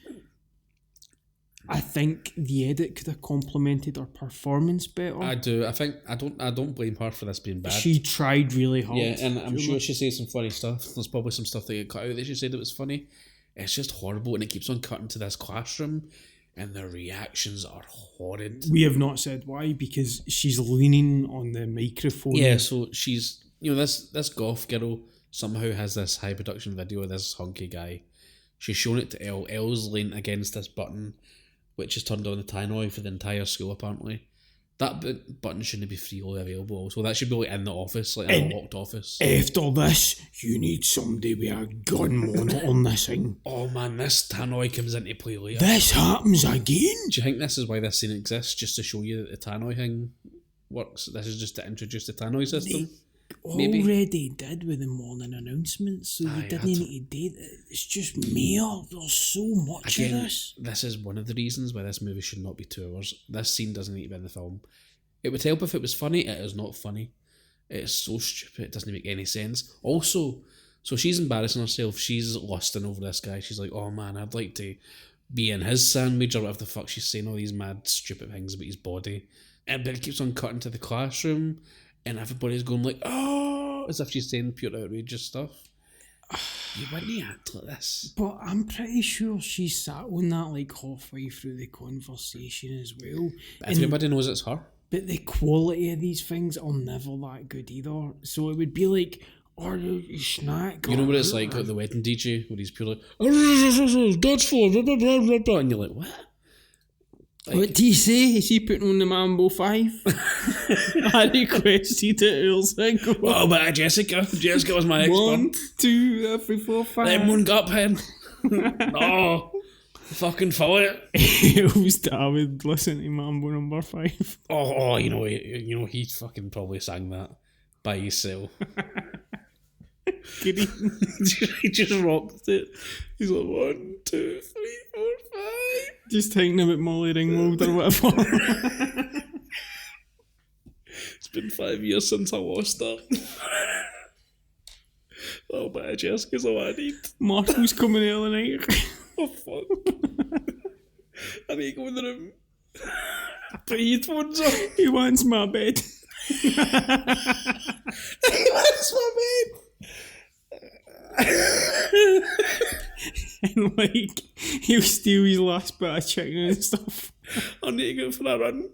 I think the edit could have complemented her performance better. I do. I don't blame her for this being bad. She tried really hard. Yeah, and I'm sure she said some funny stuff. There's probably some stuff that get cut out that she said that was funny. It's just horrible, and it keeps on cutting to this classroom, and the reactions are horrid. We have not said why, because she's leaning on the microphone. Yeah, so she's... this goth girl somehow has this high production video of this hunky guy. She's shown it to Elle. Elle's leaned against this button, which has turned on the tannoy for the entire school apparently. That button shouldn't be freely available. So that should be like in the office, like in a locked office. After this, you need somebody with a gun monitoring this thing. Oh man, this tannoy comes into play later. This happens again. Do you think this is why this scene exists? Just to show you that the tannoy thing works? This is just to introduce the tannoy system? Maybe. Already did with the morning announcements, so you didn't need to do that. It's just mere. There's so much of this. This is one of the reasons why this movie should not be 2 hours. This scene doesn't need to be in the film. It would help if it was funny. It is not funny. It is so stupid. It doesn't make any sense. Also, so she's embarrassing herself. She's lusting over this guy. She's like, oh man, I'd like to be in his sandwich, or whatever the fuck she's saying, all these mad, stupid things about his body. And then it keeps on cutting to the classroom, and everybody's going like, oh, as if she's saying pure outrageous stuff. You wouldn't act like this. But I'm pretty sure she sat on that like halfway through the conversation as well. But everybody knows it's her. But the quality of these things are never that good either. So it would be like, order a snack. You know what it's like the wedding DJ, where he's pure like, God's floor, blah, blah, blah, blah, blah, and you're like, what? Like, what do you say? Is he putting on the Mambo 5? I requested it earlier ago. Oh, but Jessica. Jessica was my expert. 1, 2, 3, 4, 5. Then one got pen. No. Fucking follow it. Who's David listen to Mambo number 5? Oh, you know, he fucking probably sang that by himself. He just rocked it. He's like 1, 2, 3, 4, 5. Just thinking about Molly Ringwald or whatever. It's been 5 years since I lost her. Oh, but Jessica's all I need. Marco's coming early night. Oh, fuck. I need to go in the room. Put headphones on. He wants my bed. He wants my bed. And like, he'll steal his last bit of chicken and stuff. I need to go for a run.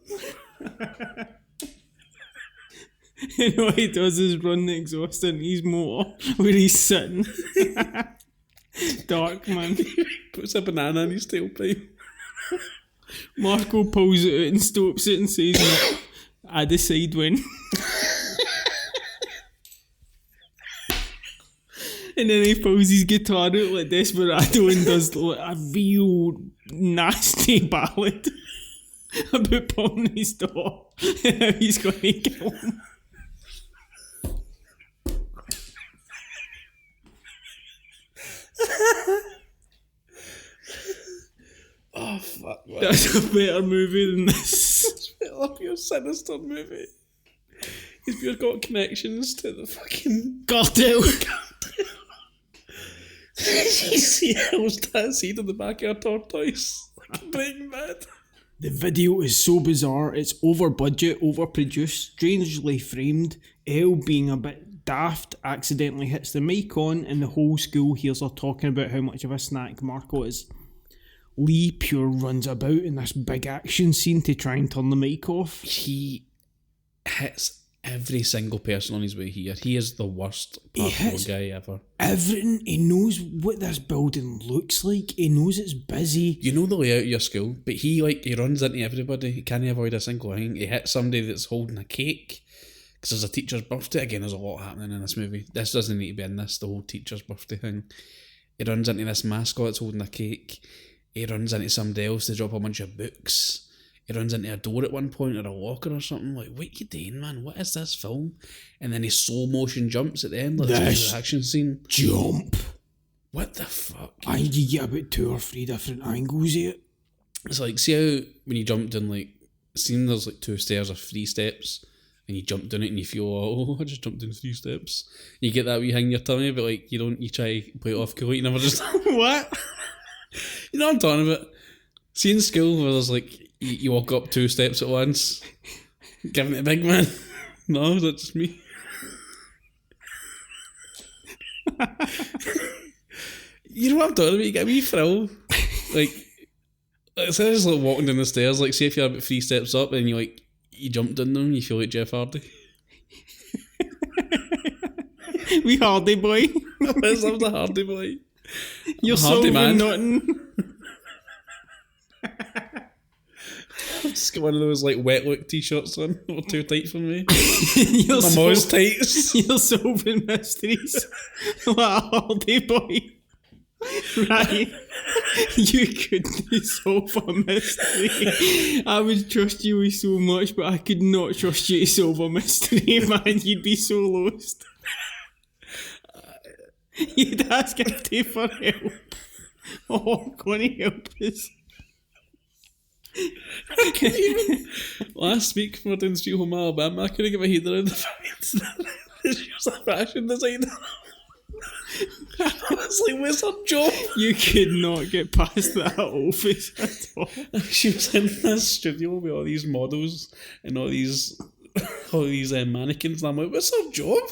And what he does is run the exhaust into his motor where he's sitting. Dark, man. Puts a banana in his tailpipe. Marco pulls it out and stops it and says, no, I decide when. And then he pulls his guitar out like Desperado and does like a real nasty ballad about pulling his door and how he's going to kill him. Oh, fuck, man. That's a better movie than this. It's a pure sinister movie. He's pure got connections to the fucking cartel. He sells that seed on the back of a tortoise. Like Breaking Bad. The video is so bizarre. It's over budget, overproduced, strangely framed. Elle, being a bit daft, accidentally hits the mic on, and the whole school hears her talking about how much of a snack Marco is. Lee pure runs about in this big action scene to try and turn the mic off. He hits every single person on his way here. He is the worst parkour guy ever. Everything. He knows what this building looks like. He knows it's busy. You know the layout of your school, but he runs into everybody. He can't avoid a single thing. He hits somebody that's holding a cake because there's a teacher's birthday. Again, there's a lot happening in this movie. This doesn't need to be in this, the whole teacher's birthday thing. He runs into this mascot that's holding a cake. He runs into somebody else to drop a bunch of books. He runs into a door at one point or a locker or something. Like, what you doing, man? What is this film? And then he slow motion jumps at the end. Like this action scene. Jump. What the fuck? I think you get about 2 or 3 different angles of it. It's like, see how when you jump down, like, seeing there's like 2 stairs or 3 steps, and you jump down it and you feel, oh, I just jumped down 3 steps. You get that wee hang in your tummy, but like, you try to play it off cool. You never just, what? You know what I'm talking about? See in school where there's like, you walk up 2 steps at once, giving it a big man. No, is that just me? You know what I'm talking about? You get a wee thrill. Like, it's just like walking down the stairs. Like, say if you're about 3 steps up and you jump down them, you feel like Jeff Hardy. We Hardy boy. I'm the Hardy boy. You're Hardy so man. nothing. I'm just He's got one of those like wet look t-shirts on. That were too tight for me. You're My Moz tights. You're solving mysteries like a holiday boy. Right. You couldn't solve a mystery. I would trust you with so much, but I could not trust you to solve a mystery, man. You'd be so lost. You'd ask Ifty for help. Oh, I'm going to help us. I couldn't even. Last week when we were doing Street Home Alabama, I couldn't get my head around the fact that she was a fashion designer. I was like, where's her job? You could not get past that office at all. She was in this studio with all these models and all these mannequins, and I'm like, what's her job?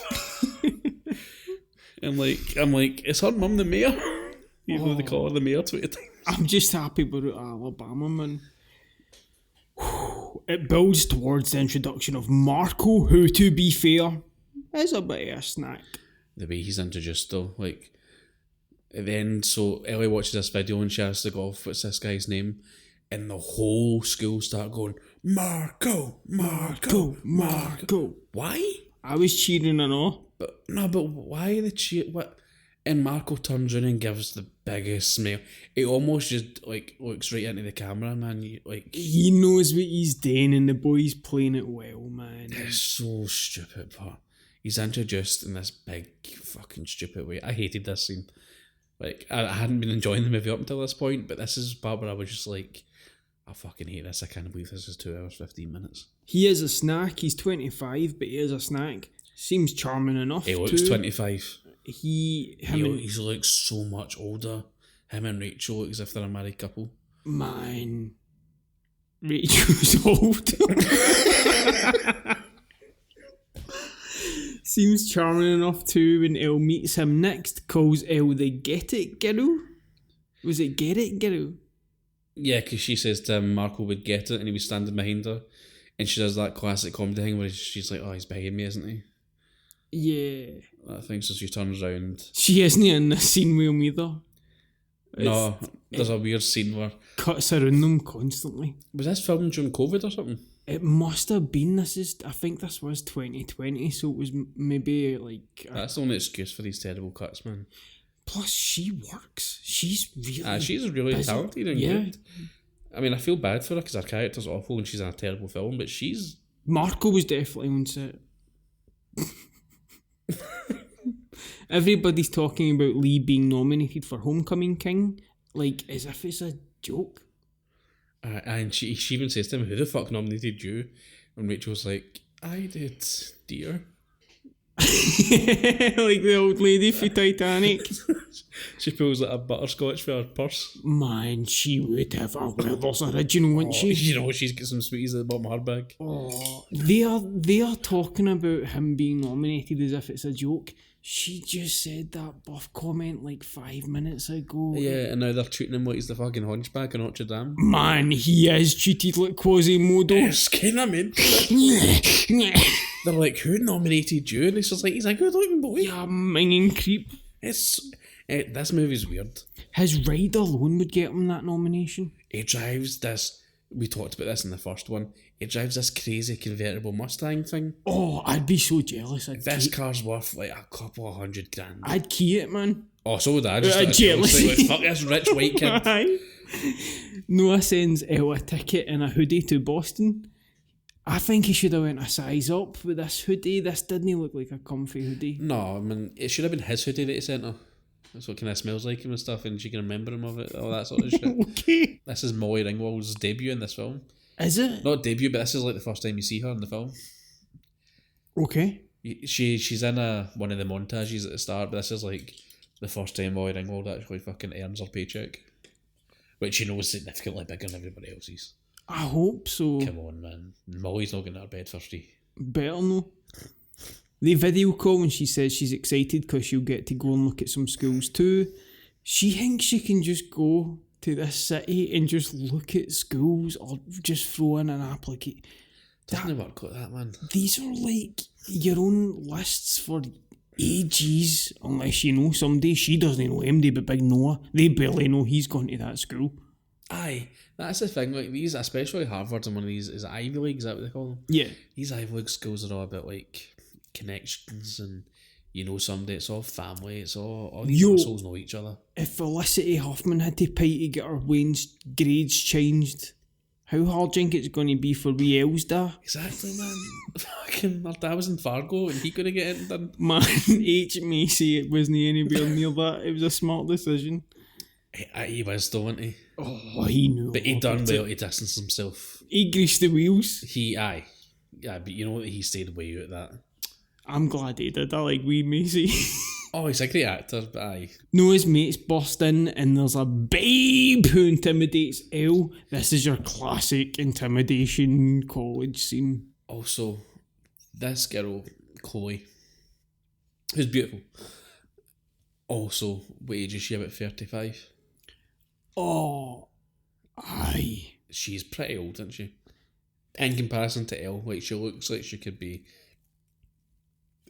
And I'm like, is her mum the mayor? Even though they call her the mayor 20 times. I'm just happy we're at Alabama, man. It builds towards the introduction of Marco, who, to be fair, is a bit of a snack. The way he's introduced, though, like, at the end, so Ellie watches this video and she asks the golf, what's this guy's name? And the whole school start going, Marco, Marco, Marco. Why? I was cheering and all. But why the cheer? What? And Marco turns around and gives the biggest smile. He almost just like looks right into the camera, man. He knows what he's doing, and the boy's playing it well, man. It's so stupid, but he's introduced in this big fucking stupid way. I hated this scene. Like I hadn't been enjoying the movie up until this point, but this is the part where I was just like, I fucking hate this. I can't believe this is 2 hours 15 minutes. He is a snack. He's 25, but he is a snack. Seems charming enough. He looks 25. He looks so much older. Him and Rachel look as if they're a married couple. Man, Rachel's old. Seems charming enough too when Elle meets him next, calls Elle the Get It Girl. Was it Get It Girl? Yeah, because she says to him Marco would get it and he was standing behind her. And she does that classic comedy thing where she's like, oh, he's behind me, isn't he? Yeah. That thing, so she turns around. She isn't in this scene with him either. No, there's a weird scene where... cuts around them constantly. Was this filmed during COVID or something? It must have been. I think this was 2020, so it was maybe like... That's the only excuse for these terrible cuts, man. Plus, she works. She's really she's really busy. talented and good. I mean, I feel bad for her because her character's awful and she's in a terrible film, but she's... Marco was definitely on set. Everybody's talking about Lee being nominated for Homecoming King, like as if it's a joke. And she even says to him, who the fuck nominated you? And Rachel's like, I did, dear. Like the old lady for Titanic. She pulls like a butterscotch for her purse. Man, she would have a Werther's original, wouldn't she? You know, she's got some sweeties at the bottom of her bag. Oh, they are talking about him being nominated as if it's a joke. She just said that buff comment like 5 minutes ago. Yeah, and now they're treating him like he's the fucking hunchback in Notre Dame. Man, he is treated like Quasimodo. It's kind of meant. They're like, who nominated you? And it's just like, he's a good looking boy. Yeah, minging creep. This movie's weird. His ride alone would get him that nomination. He drives this, we talked about this in the first one, he drives this crazy convertible Mustang thing. Oh, I'd be so jealous. This car's worth like a couple of $100,000. I'd key it, man. Oh, so would I. Just jealous. Like, fuck this rich white kid. Noah sends Elle a ticket and a hoodie to Boston. I think he should have went a size up with this hoodie. This didn't look like a comfy hoodie. No, I mean, it should have been his hoodie that he sent her. That's what kind of smells like him and stuff, and she can remember him of it, all that sort of shit. Okay. This is Molly Ringwald's debut in this film. Is it? Not debut, but this is like the first time you see her in the film. Okay. She's in one of the montages at the start, but this is like the first time Molly Ringwald actually fucking earns her paycheck. Which you know is significantly bigger than everybody else's. I hope so. Come on, man. Molly's not getting out of bed for free. Better no. They video call and she says she's excited because she'll get to go and look at some schools too. She thinks she can just go to this city and just look at schools or just throw in an application. Doesn't work like that, man. These are like your own lists for ages, unless you know somebody. She doesn't know MD, but Big Noah, they barely know he's gone to that school. Aye, that's the thing. Like these, especially Harvard and one of these is Ivy League. Is that what they call them? Yeah. These Ivy League schools are all about like connections and somebody. It's all family. It's all these assholes know each other. If Felicity Huffman had to pay to get her Wayne's grades changed, how hard do you think it's going to be for wee Elsda? Exactly, man. Fucking my dad was in Fargo and he couldn't get it done. Man, H. Macy, it wasn't anywhere near that. It was a smart decision. He was though, wasn't he? Oh, he knew. But he done well to distance himself. He greased the wheels. Yeah, but you know what? He stayed way out of that. I'm glad he did. I like wee Macy. Oh, he's a great actor, but aye. No, his mates burst in and there's a babe who intimidates Elle. This is your classic intimidation college scene. Also, this girl, Chloe, who's beautiful. Also, what age is she? About 35? Oh, aye. She's pretty old, isn't she? In comparison to Elle, like she looks like she could be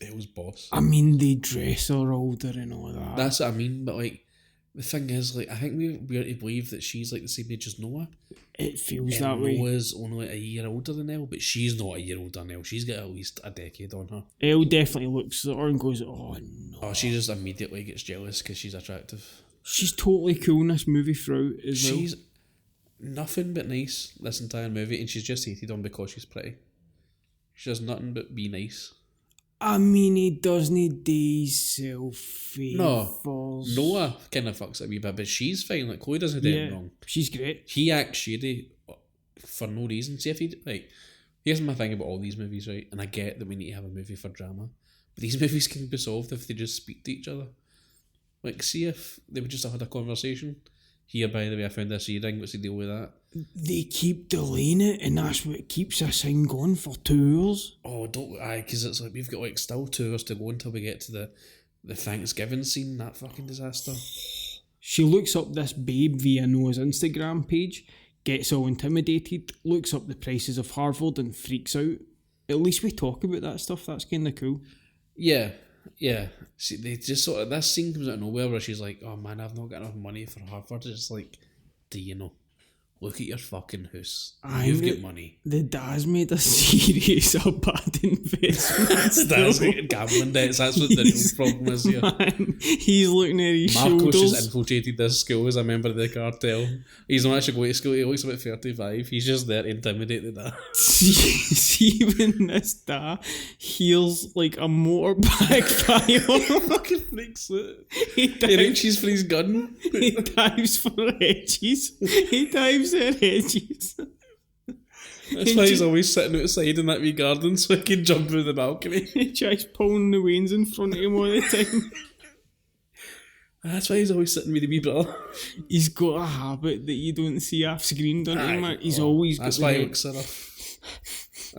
Elle's boss. I mean, they dress her older and all that. That's what I mean, but like, the thing is, like, I think we're to believe that she's like the same age as Noah. It feels that way. Noah's only like a year older than Elle, but she's not a year older than Elle. She's got at least a decade on her. Elle definitely looks at her and goes, oh no. Oh, she just immediately gets jealous because she's attractive. She's totally cool in this movie throughout as well. She's nothing but nice this entire movie, and she's just hated on because she's pretty. She does nothing but be nice. I mean, he doesn't do self-favours. No, Noah kind of fucks it a wee bit, but she's fine. Like, Chloe doesn't do anything wrong. She's great. He acts shady for no reason. See, if he, like, here's my thing about all these movies, right? And I get that we need to have a movie for drama, but these movies can be solved if they just speak to each other. Like, see if they would just have had a conversation. Here, by the way, I found this earring. What's the deal with that? They keep delaying it, and that's what keeps this thing going for 2 hours. Oh, don't, because it's like we've got like still 2 hours to go until we get to the Thanksgiving scene. That fucking disaster. She looks up this babe via Noah's Instagram page, gets all intimidated, looks up the prices of Harvard and freaks out. At least we talk about that stuff. That's kind of cool. Yeah. See, they just sort of, this scene comes out of nowhere where she's like, oh man, I've not got enough money for Harvard. It's like, do you know? Look at your fucking house. You've got money. The dad's made a serious bad investment. The dad's like gambling debts. That's what the real problem is here. Man, he's looking at his Marcos shoulders. has infiltrated this school as a member of the cartel. He's not actually going to school. He looks about 35. He's just there to intimidate the dad. See when this dad hears like a motorbike fire. Fucking freaks out. He reaches for his gun. He dives for edges. He dives at edges. That's why he's always sitting outside in that wee garden so he can jump through the balcony. He tries pulling the wains in front of him all the time. That's why he's always sitting with the wee brother. He's got a habit that you don't see off screen, don't you, man? He's always got that's why he looks enough.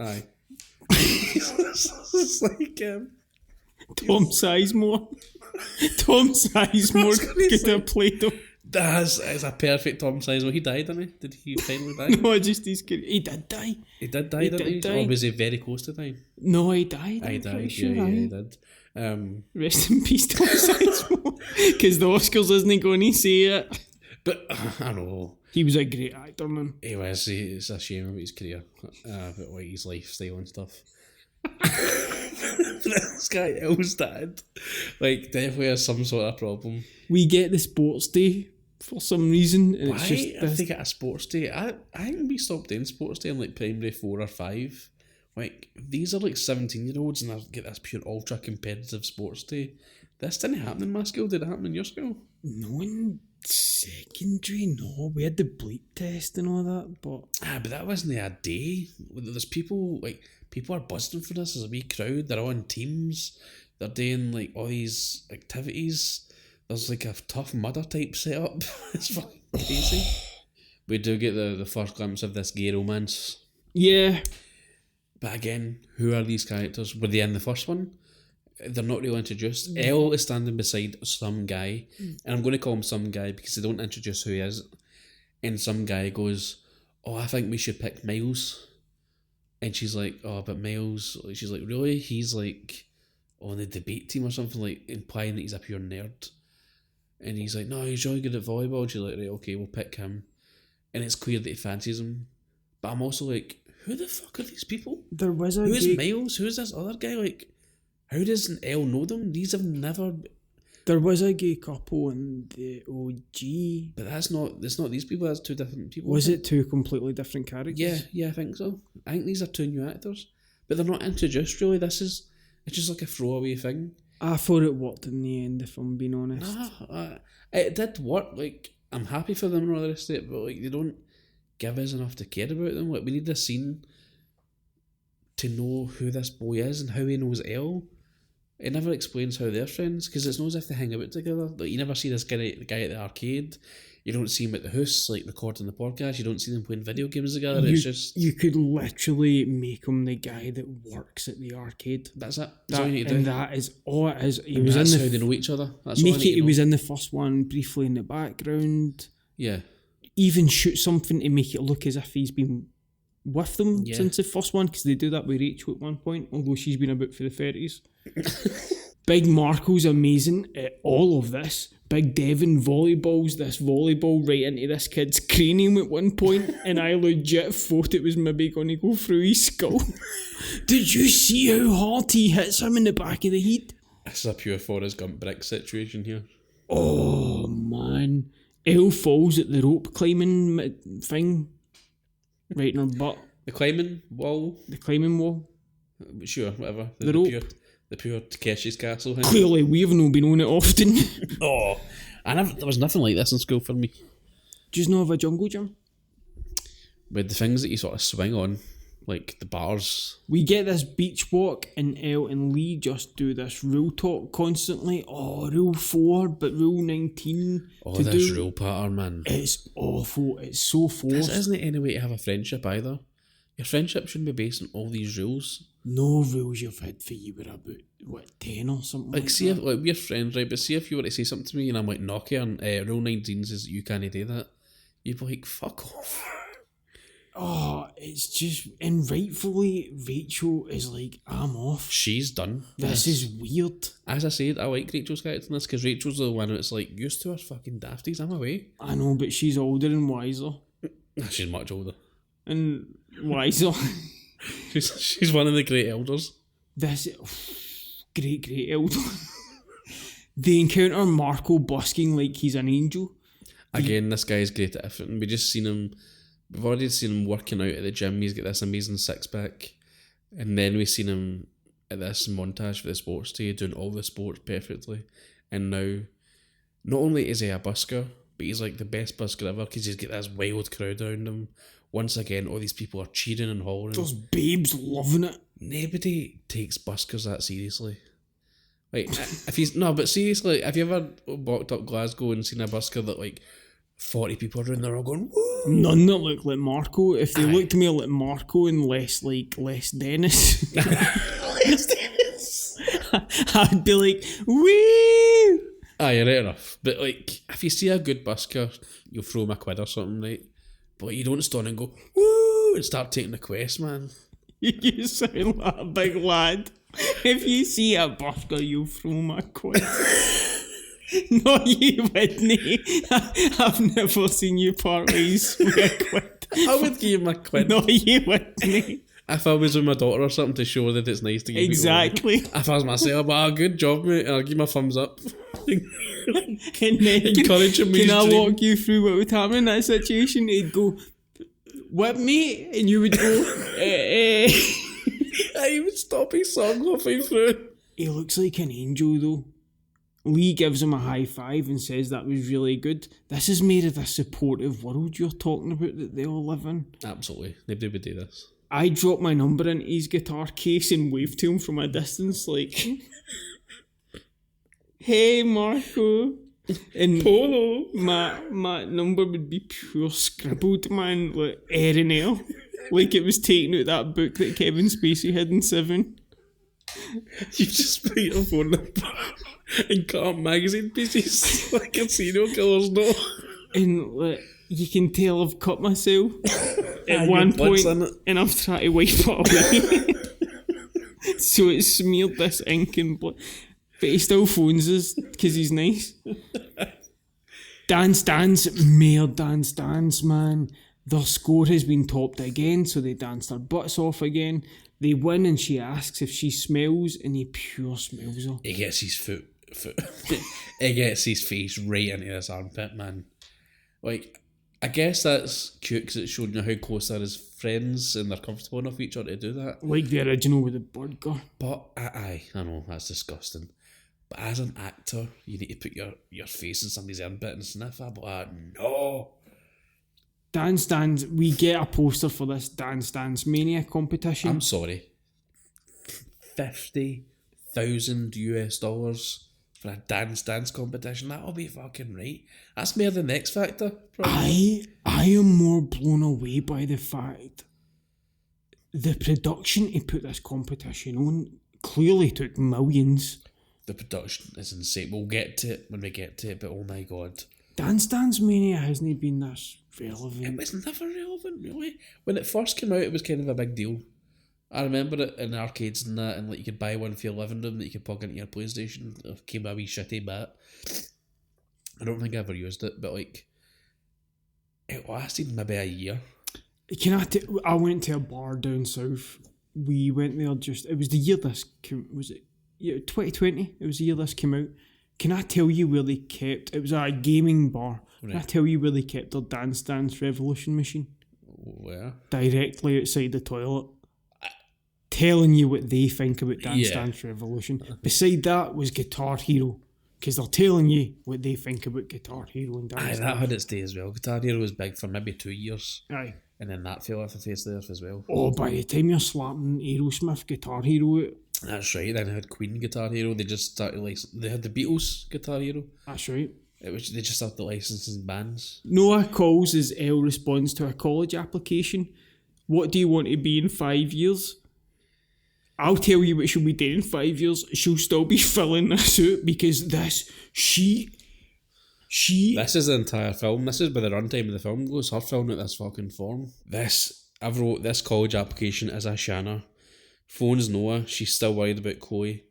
Aye. It's like Tom Sizemore. Tom Sizemore could have played him. That's a perfect Tom Sizemore. He died, didn't he? Did he finally die? No, just his kid. He did die. He did die, didn't he? Or was he very close to dying? No, he died. He died, yeah, he did. Rest in peace, Tom Sizemore. Because the Oscars isn't going to say it. But, I know. He was a great actor, man. He was. It's a shame about his career. About like his lifestyle and stuff. This guy Elle's dad, like, definitely has some sort of problem. We get the sports day for some reason. And Why? It's just If they get a sports day, I think we stopped doing sports day in like primary 4 or 5. Like, these are like 17-year-olds and I get this pure ultra competitive sports day. This didn't happen in my school. Did it happen in your school? No, in secondary, no. We had the bleep test and all that, but but that wasn't a day. There's people are buzzing for this. There's a wee crowd. They're on teams. They're doing like all these activities. There's like a Tough Mudder type setup. It's fucking crazy. We do get the first glimpse of this gay romance. yeah. But again, who are these characters? Were they in the first one? They're not really introduced. Elle is standing beside some guy, and I'm going to call him some guy because they don't introduce who he is. And some guy goes, oh, I think we should pick Miles. And she's like, oh, but Miles, she's like, really? He's like on the debate team or something, like implying that he's a pure nerd. And he's like, no, he's really good at volleyball. And she's like, right, okay, we'll pick him. and it's clear that he fancies him. But I'm also like, who the fuck are these people? There was a Who is gay... Miles? Who is this other guy? Like, how doesn't Elle know them? These have never... There was a gay couple in the OG. But it's not these people, that's two different people. Was it two completely different characters? Yeah, I think so. I think these are two new actors. But they're not introduced really. It's just like a throwaway thing. I thought it worked in the end, if I'm being honest. Nah, it did work. Like, I'm happy for them and all the rest of it, but like, they don't give us enough to care about them. Like, we need a scene to know who this boy is and how he knows Elle. It never explains how they're friends, because it's not as if they hang out together. Like, you never see this guy, the guy at the arcade. You don't see him at the house, like, recording the podcast. You don't see them playing video games together. It's just... You could literally make him the guy that works at the arcade. That's it. That's all you need to do. And that is all it is. That's how they know each other. That's make all it he was in the first one, briefly in the background. Yeah. Even shoot something to make it look as if he's been with them since the first one, because they do that with Rachel at one point, although she's been about for the 30s. Big Marco's amazing at all of this. Big Devon volleyballs this volleyball right into this kid's cranium at one point, and I legit thought it was maybe going to go through his skull. Did you see how hard he hits him in the back of the head? This is a pure Forrest Gump brick situation here. Oh man. Elle falls at the rope climbing thing right in her butt. The climbing wall? The climbing wall? Sure, whatever. The rope? The pure Takeshi's Castle thing. Clearly, we've not been on it often. There was nothing like this in school for me. Do you know of a jungle gym? With the things that you sort of swing on, like the bars. We get this beach walk, and Elle and Lee just do this rule talk constantly. Oh, rule 4, but rule 19. Oh, this rule pattern, man. It's awful. It's so forced. This isn't any way to have a friendship either. Your friendship shouldn't be based on all these rules. No rules you've had for you were about, 10 or something like see that? If, like, we're friends, right? But see if you were to say something to me and I'm like, knock you, and rule 19 says you can't do that. You'd be like, fuck off. Oh, it's just... And rightfully, Rachel is like, I'm off. She's done. This is weird. As I said, I like Rachel's character in this, because Rachel's the one that's like, used to her fucking dafties, I'm away. I know, but she's older and wiser. She's much older. And wiser. she's one of the great elders. Great elder. They encounter Marco busking like he's an angel. Again, this guy's great at everything. We've already seen him working out at the gym. He's got this amazing six-pack. And then we've seen him at this montage for the sports day, doing all the sports perfectly. And now, not only is he a busker, but he's like the best busker ever, because he's got this wild crowd around him. Once again, all these people are cheering and hollering. Those babes loving it. Nobody takes buskers that seriously. Like, but seriously, have you ever walked up Glasgow and seen a busker that like 40 people around there all going, woo? None that look like Marco. If they looked more like Marco and less Dennis. Less Dennis. I'd be like, woo! Aye, right enough. But like, if you see a good busker, you'll throw him a quid or something, right? But you don't stand and go, woo, and start taking the quest, man. You sound like a big lad. If you see a busker, you'll throw him a quid. No, you wouldn't. I've never seen you part ways with a quid. I would give him a quid. No, you wouldn't. If I was with my daughter or something, to show that it's nice to give exactly. If I was myself, good job, mate, and I'll give him a thumbs up. And then encourage him. Can I walk you through what would happen in that situation? He'd go, what, mate? And you would go, He would stop his song halfway through. He looks like an angel, though. Lee gives him a high five and says that was really good. This is made of the supportive world you're talking about that they all live in. Absolutely. Nobody would do this. I dropped my number into his guitar case and waved to him from a distance like, hey, Marco. And Polo. My number would be pure scribbled, man, like L. Like it was taken out that book that Kevin Spacey had in Seven. You just put your phone number and cut up magazine pieces like a serial killer's know. And like, you can tell I've cut myself at one point and I'm trying to wipe it away. So it smeared this ink and blood. But he still phones us because he's nice. Mayor Dance, man. Their score has been topped again, so they dance their butts off again. They win, and she asks if she smells, and he pure smells her. He gets his foot. He gets his face right into this armpit, man. Like, I guess that's cute because it's showing you how close they're as friends and they're comfortable enough with each other to do that. Like the original with the burger. But, I know, that's disgusting. But as an actor, you need to put your face in somebody's armpit and sniff it. But no. Dance, we get a poster for this Dance Mania competition. I'm sorry. $50,000 for a dance competition. That'll be fucking right. That's more than X Factor, probably. I am more blown away by the fact the production to put this competition on clearly took millions. The production is insane. We'll get to it when we get to it, but oh my god. Dance Mania hasn't been this relevant. It was never relevant, really. When it first came out, it was kind of a big deal. I remember it in arcades and that, and like you could buy one for your living room that you could plug into your PlayStation. It came a wee shitty bat. I don't think I ever used it, but like it lasted maybe a year. I went to a bar down south. We went there it was the year this came, was it? Yeah, 2020. It was the year this came out. Can I tell you where they kept? It was a gaming bar. Right. Can I tell you where they kept their Dance Revolution machine? Where? Directly outside the toilet. Telling you what they think about Dance Revolution. Beside that was Guitar Hero, because they're telling you what they think about Guitar Hero and Dance. That had its day as well. Guitar Hero was big for maybe 2 years. Aye. And then that fell off the face of the earth as well. Oh, by the time you're slapping Aerosmith Guitar Hero out. That's right. Then they had Queen Guitar Hero. They just started they had the Beatles Guitar Hero. That's right. They just started licensing bands. Noah calls as Elle responds to a college application. What do you want to be in 5 years? I'll tell you what she'll be doing in 5 years. She'll still be filling this out because this is the entire film. This is by the runtime of the film goes. Her filling out this fucking form. I wrote this college application as a shanner. Phones Noah. She's still worried about Chloe.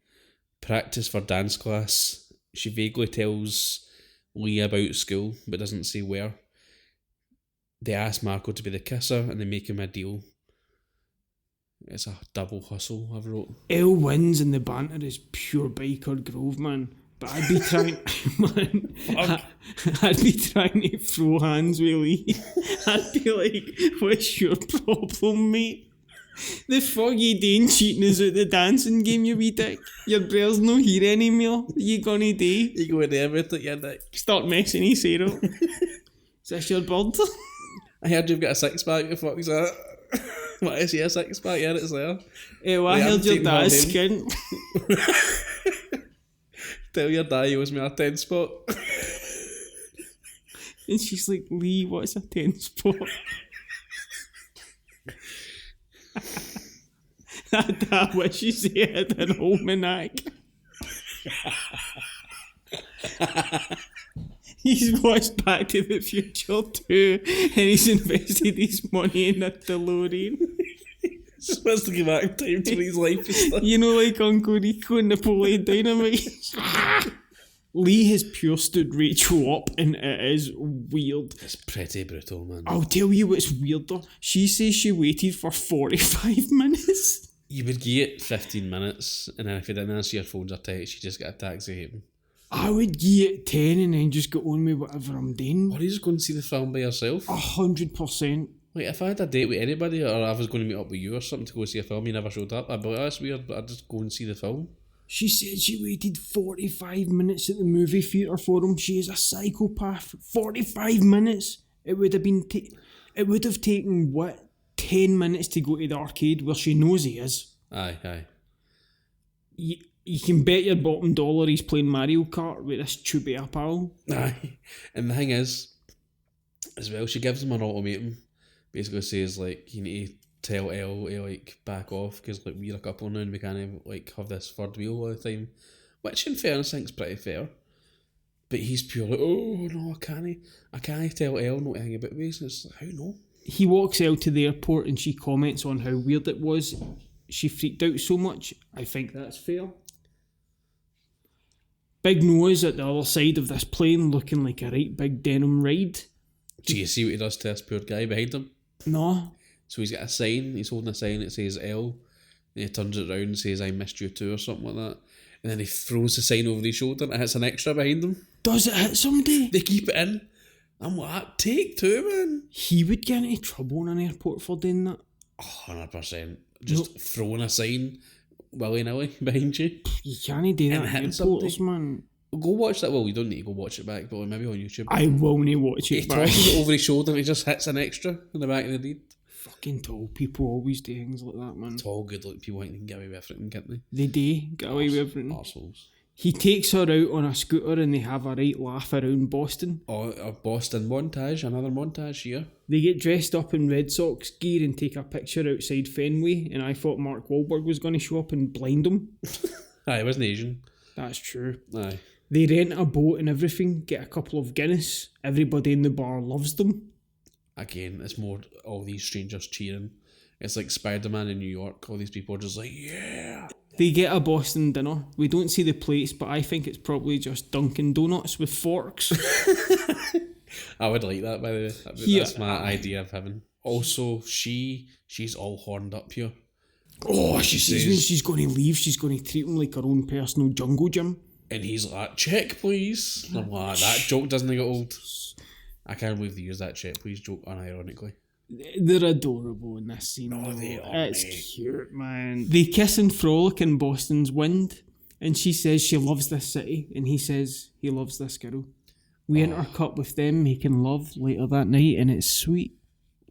Practice for dance class. She vaguely tells Lee about school but doesn't say where. They ask Marco to be the kisser and they make him a deal. It's a double hustle, I've wrote. Elle wins and the banter is pure Biker Grove, man. But I'd be trying, man. I'd be trying to throw hands with Lee. I'd be like, "What's your problem, mate? The fuck you doing cheating us out the dancing game, you wee dick? Your brother's no here anymore. What you gonna do? You go in there with it, you dick. Start messing his hair up. Is this your bird? I heard you've got a six pack. What the fuck's that? What is he, a six pack? Yeah, it's there. I heard your dad's skin. Tell your dad he owes me a 10 spot. And she's like, Lee, what's a 10 spot? That wish you said an almanac. He's watched Back to the Future 2 and he's invested his money in a DeLorean. He's supposed to give back time to his life and stuff. You know, like Uncle Rico and Napoleon Dynamite. Lee has pure stood Rachel up and it is weird. It's pretty brutal, man. I'll tell you what's weirder. She says she waited for 45 minutes. You would get 15 minutes and then if you didn't answer your phones or text, you just get a taxi home. I would give it 10 and then just get on with whatever I'm doing. Or you just go and see the film by yourself? 100%. Like, if I had a date with anybody or I was going to meet up with you or something to go see a film, you never showed up, I'd be like, that's weird, but I'd just go and see the film. She said she waited 45 minutes at the movie theatre for him. She is a psychopath. 45 minutes? It would have been... it would have taken, 10 minutes to go to the arcade where she knows he is. Aye. You can bet your bottom dollar he's playing Mario Kart with this chubby pal. Aye. And the thing is, as well, she gives him an ultimatum. Basically says, like, you need to tell Elle to, like, back off because, like, we're a couple now and we can't, like, have this third wheel all the time. Which, in fairness, I think is pretty fair. But he's pure like, oh, no, I can't tell Elle not to hang about with. And it's like, how no? He walks Elle to the airport and she comments on how weird it was. She freaked out so much. I think that's fair. Big Noah's at the other side of this plane looking like a right big denim ride. Do you see what he does to this poor guy behind him? No. So he's got a sign, he's holding a sign that says L, and he turns it around and says, I missed you too, or something like that. And then he throws the sign over his shoulder and it hits an extra behind him. Does it hit somebody? They keep it in. I'm like, take two, man. He would get into trouble in an airport for doing that. 100%. Just throwing a sign willy-nilly behind you. You can't do that in airports, man. Go watch that. Well, you don't need to go watch it back, but maybe on YouTube. I will not watch it he back. He tosses it over his shoulder and he just hits an extra in the back of the lead. Fucking tall people always do things like that, man. Tall, good-looking people think they can get away with everything, can't they? They do get away with everything. Arseholes. He takes her out on a scooter and they have a right laugh around Boston. Oh, a Boston montage, another montage here. They get dressed up in Red Sox gear and take a picture outside Fenway, and I thought Mark Wahlberg was going to show up and blind them. Aye, he wasn't Asian. That's true. Aye. They rent a boat and everything, get a couple of Guinness. Everybody in the bar loves them. Again, it's more all these strangers cheering. It's like Spider-Man in New York. All these people are just like, yeah. They get a Boston dinner. We don't see the plates, but I think it's probably just Dunkin' Donuts with forks. I would like that, by the way. That's my idea of heaven. Also, she's all horned up here. Oh, she says when she's going to leave, she's going to treat him like her own personal jungle gym. And he's like, check, please. I'm like, that joke doesn't get old. I can't believe they use that check, please joke unironically. They're adorable in this scene. Oh, they are. It's cute, man. They kiss and frolic in Boston's wind, and she says she loves this city, and he says he loves this girl. We intercut with them making love later that night, and it's sweet.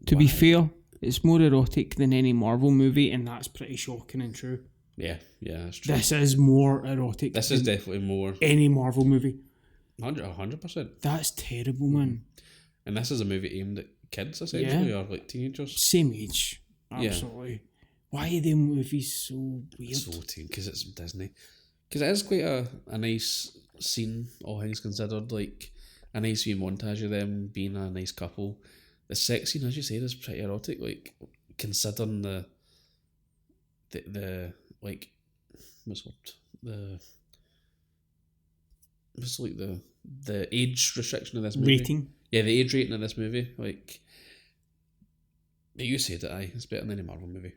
To be fair, it's more erotic than any Marvel movie, and that's pretty shocking and true. Yeah, that's true. This is more erotic. This is definitely more. Any Marvel movie. 100%. That's terrible, man. And this is a movie aimed at kids, essentially, or like teenagers. Same age. Absolutely. Yeah. Why are them movies so weird? So teen, because it's Disney. Because it is quite a nice scene, all things considered. Like, a nice wee montage of them being a nice couple. The sex scene, as you said, is pretty erotic. Like, considering the like, what's it? What's like the age restriction of this movie? Rating. Yeah, the age rating of this movie, like, you said it, aye, it's better than any Marvel movie.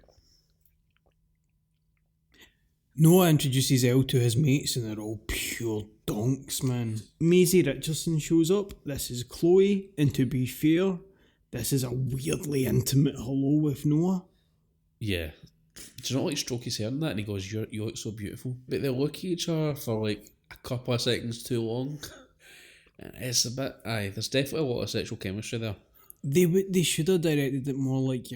Noah introduces Elle to his mates and they're all pure donks, man. Maisie Richardson shows up, this is Chloe, and to be fair, this is a weirdly intimate hello with Noah. Yeah. Do you not like stroke his hair and that? And he goes, you look so beautiful. But they look at each other for like a couple of seconds too long. It's a bit, there's definitely a lot of sexual chemistry there. They should have directed it more like,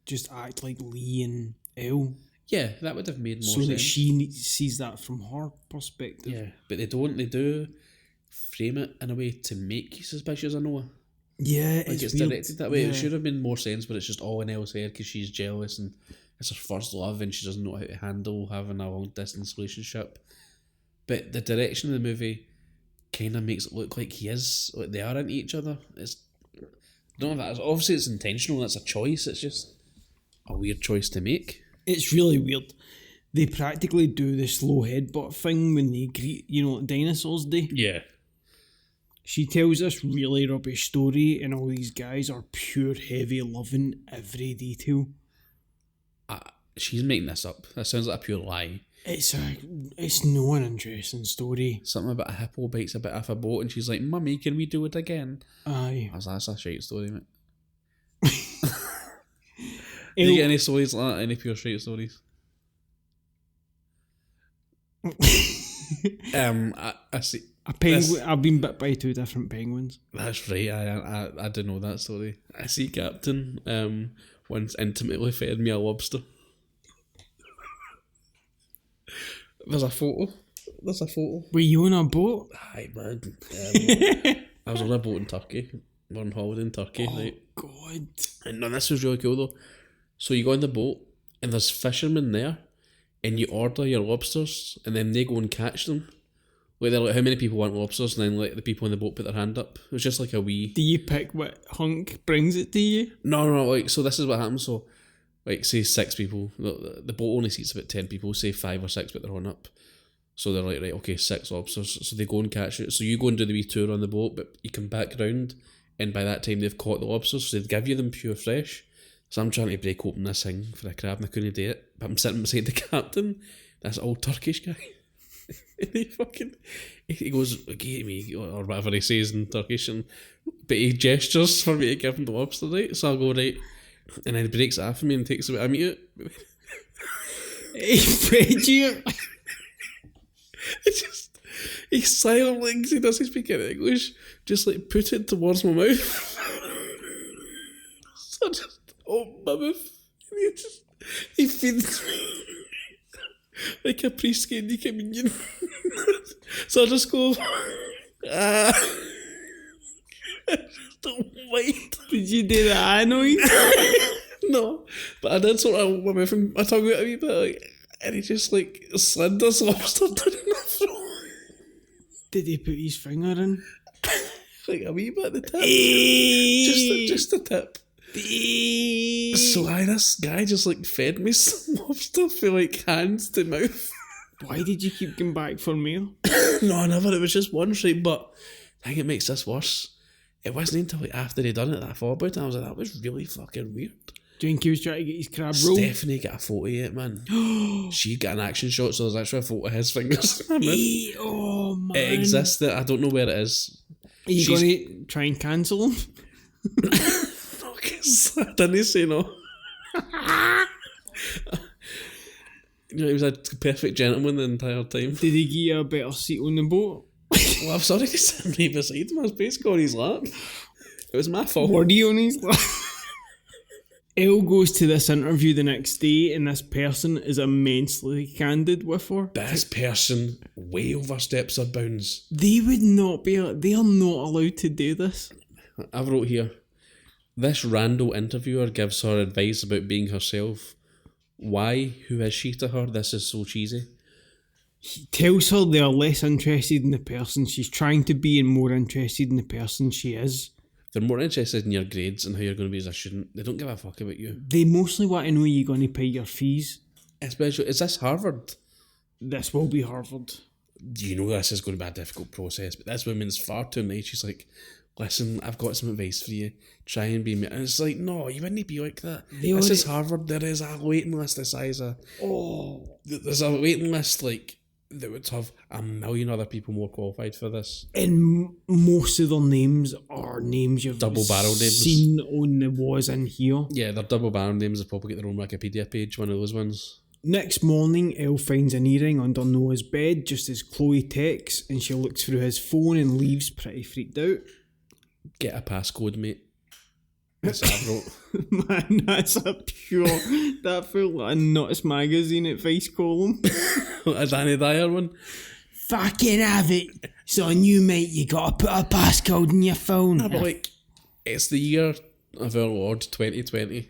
just act like Lee and Elle. Yeah, that would have made more sense. So that she sees that from her perspective. Yeah, but they do frame it in a way to make you suspicious of Noah. Yeah, like it's directed that way. Yeah. It should have been more sense, but it's just all in Elle's head because she's jealous and it's her first love and she doesn't know how to handle having a long distance relationship. But the direction of the movie kind of makes it look like they are into each other. I don't know if that's obviously it's intentional. That's a choice. It's just a weird choice to make. It's really weird. They practically do the slow headbutt thing when they greet, dinosaurs do. Yeah. She tells this really rubbish story, and all these guys are pure heavy loving every detail. She's making this up. That sounds like a pure lie. It's no an interesting story. Something about a hippo bites a bit off a boat, and she's like, "Mummy, can we do it again?" Aye. I was like, that's a shite story, mate. Do you get any stories like that? Any pure shite stories? I see. A penguin. I've been bit by 2 different penguins. That's right. I didn't know that story. I see Captain once intimately fed me a lobster. There's a photo. Were you on a boat? Aye, man. I was on a boat in Turkey. We're on holiday in Turkey. Oh, right? God. And no, this was really cool though. So you go on the boat and there's fishermen there and you order your lobsters and then they go and catch them. Like they're like, how many people want lobsters? And then like the people on the boat put their hand up. It was just like a wee... Do you pick what hunk brings it to you? No, like, so this is what happens. So, like, say 6 people. The boat only seats about 10 people. Say 5 or 6 put their hand up. So they're like, right, okay, 6 lobsters. So they go and catch it. So you go and do the wee tour on the boat, but you come back round, and by that time they've caught the lobsters, so they'd give you them pure fresh. So I'm trying to break open this thing for a crab and I couldn't do it. But I'm sitting beside the captain, this old Turkish guy. And he goes, give me, or whatever he says in Turkish, but he gestures for me to give him the lobster, right? So I'll go, right. And then he breaks it off of me and takes it away. I meet it. He fed you. He silently, because he doesn't speak in English, just like put it towards my mouth. So I just open my mouth, and he feeds me like a priest getting the communion. So I just go, I just don't mind. Did you do the eye noise? No, but I did sort of open my mouth and my tongue out a wee bit, like, and he just like slid this lobster down my throat. Did he put his finger in? Like a wee bit at the tip. Just a tip. So this guy just like fed me some lobster for like hands to mouth. Why did you keep going back for more? No, never. It was just one straight. But I think it makes this worse. It wasn't until like after they'd done it that I thought about it. I was like, that was really fucking weird. Do you think he was trying to get his crab roll? Stephanie got a photo of it, man. She got an action shot, so there's actually a photo of his fingers. Oh man. It exists. I don't know where it is. Are you going to try and cancel him? I didn't say no. He was a perfect gentleman the entire time. Did he give you a better seat on the boat? Well, I'm sorry to sit me beside him. I was basically on his lap. It was my fault. Were you on his lap? Elle goes to this interview the next day, and this person is immensely candid with her. This person way oversteps her bounds. They would not be. They are not allowed to do this. I wrote here, this rando interviewer gives her advice about being herself. Why? Who is she to her? This is so cheesy. He tells her they are less interested in the person she's trying to be and more interested in the person she is. They're more interested in your grades and how you're going to be as a student. They don't give a fuck about you. They mostly want to know you're going to pay your fees. Especially, is this Harvard? This will be Harvard. You know this is going to be a difficult process, but this woman's far too nice. She's like, listen, I've got some advice for you. Try and be me. And it's like, no, you wouldn't be like that. This is Harvard. There is a waiting list the size of... Oh. There's a waiting list, like, that would have a million other people more qualified for this. And most of their names are names you've double-barrel names. Seen on the was in here. Yeah, they're double-barrel names. They've probably got their own Wikipedia page, one of those ones. Next morning, Elle finds an earring under Noah's bed just as Chloe texts, and she looks through his phone and leaves pretty freaked out. Get a passcode, mate. That's what I wrote. Man, that's a pure... that felt like a Nuts magazine advice column. A Danny Dyer one. Fucking have it. It's on you, mate. You gotta put a passcode in your phone. No, but like, it's the year of our Lord 2020,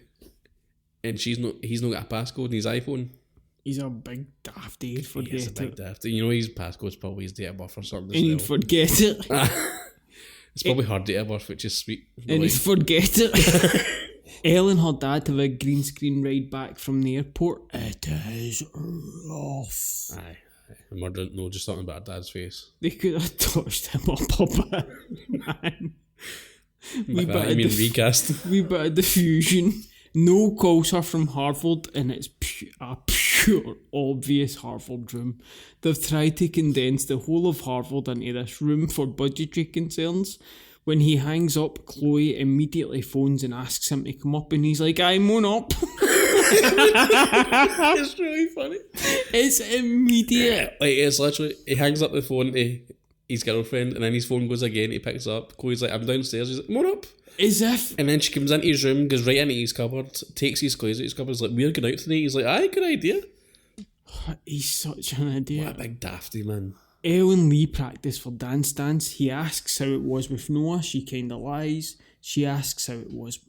and he's not got a passcode in his iPhone. He's a big dafty. He'd forget He's a big dafty. You know his passcode's probably his date of birth or something. And he'd forget it. It's probably her date of birth, which is sweet. And he'd forget it. Elle and her dad have a green screen ride back from the airport. It is rough. Aye. No, just talking about her dad's face. They could have touched him up a bit, man. Recast? Wee bit of diffusion. No calls her from Harvard, and it's a pure, obvious Harvard room. They've tried to condense the whole of Harvard into this room for budgetary concerns. When he hangs up, Chloe immediately phones and asks him to come up, and he's like, I'm on up. It's really funny. It's immediate. Like, it's literally, he hangs up the phone to his girlfriend, and then his phone goes again, he picks up. Chloe's like, I'm downstairs. He's like, come on up. As if. And then she comes into his room, goes right into his cupboard, takes his clothes out of his cupboard, is like, we're going out tonight. He's like, aye, good idea. He's such an idiot. What a big dafty, man. Elle and Lee practice for dance. He asks how it was with Noah. She kinda lies. She asks how it was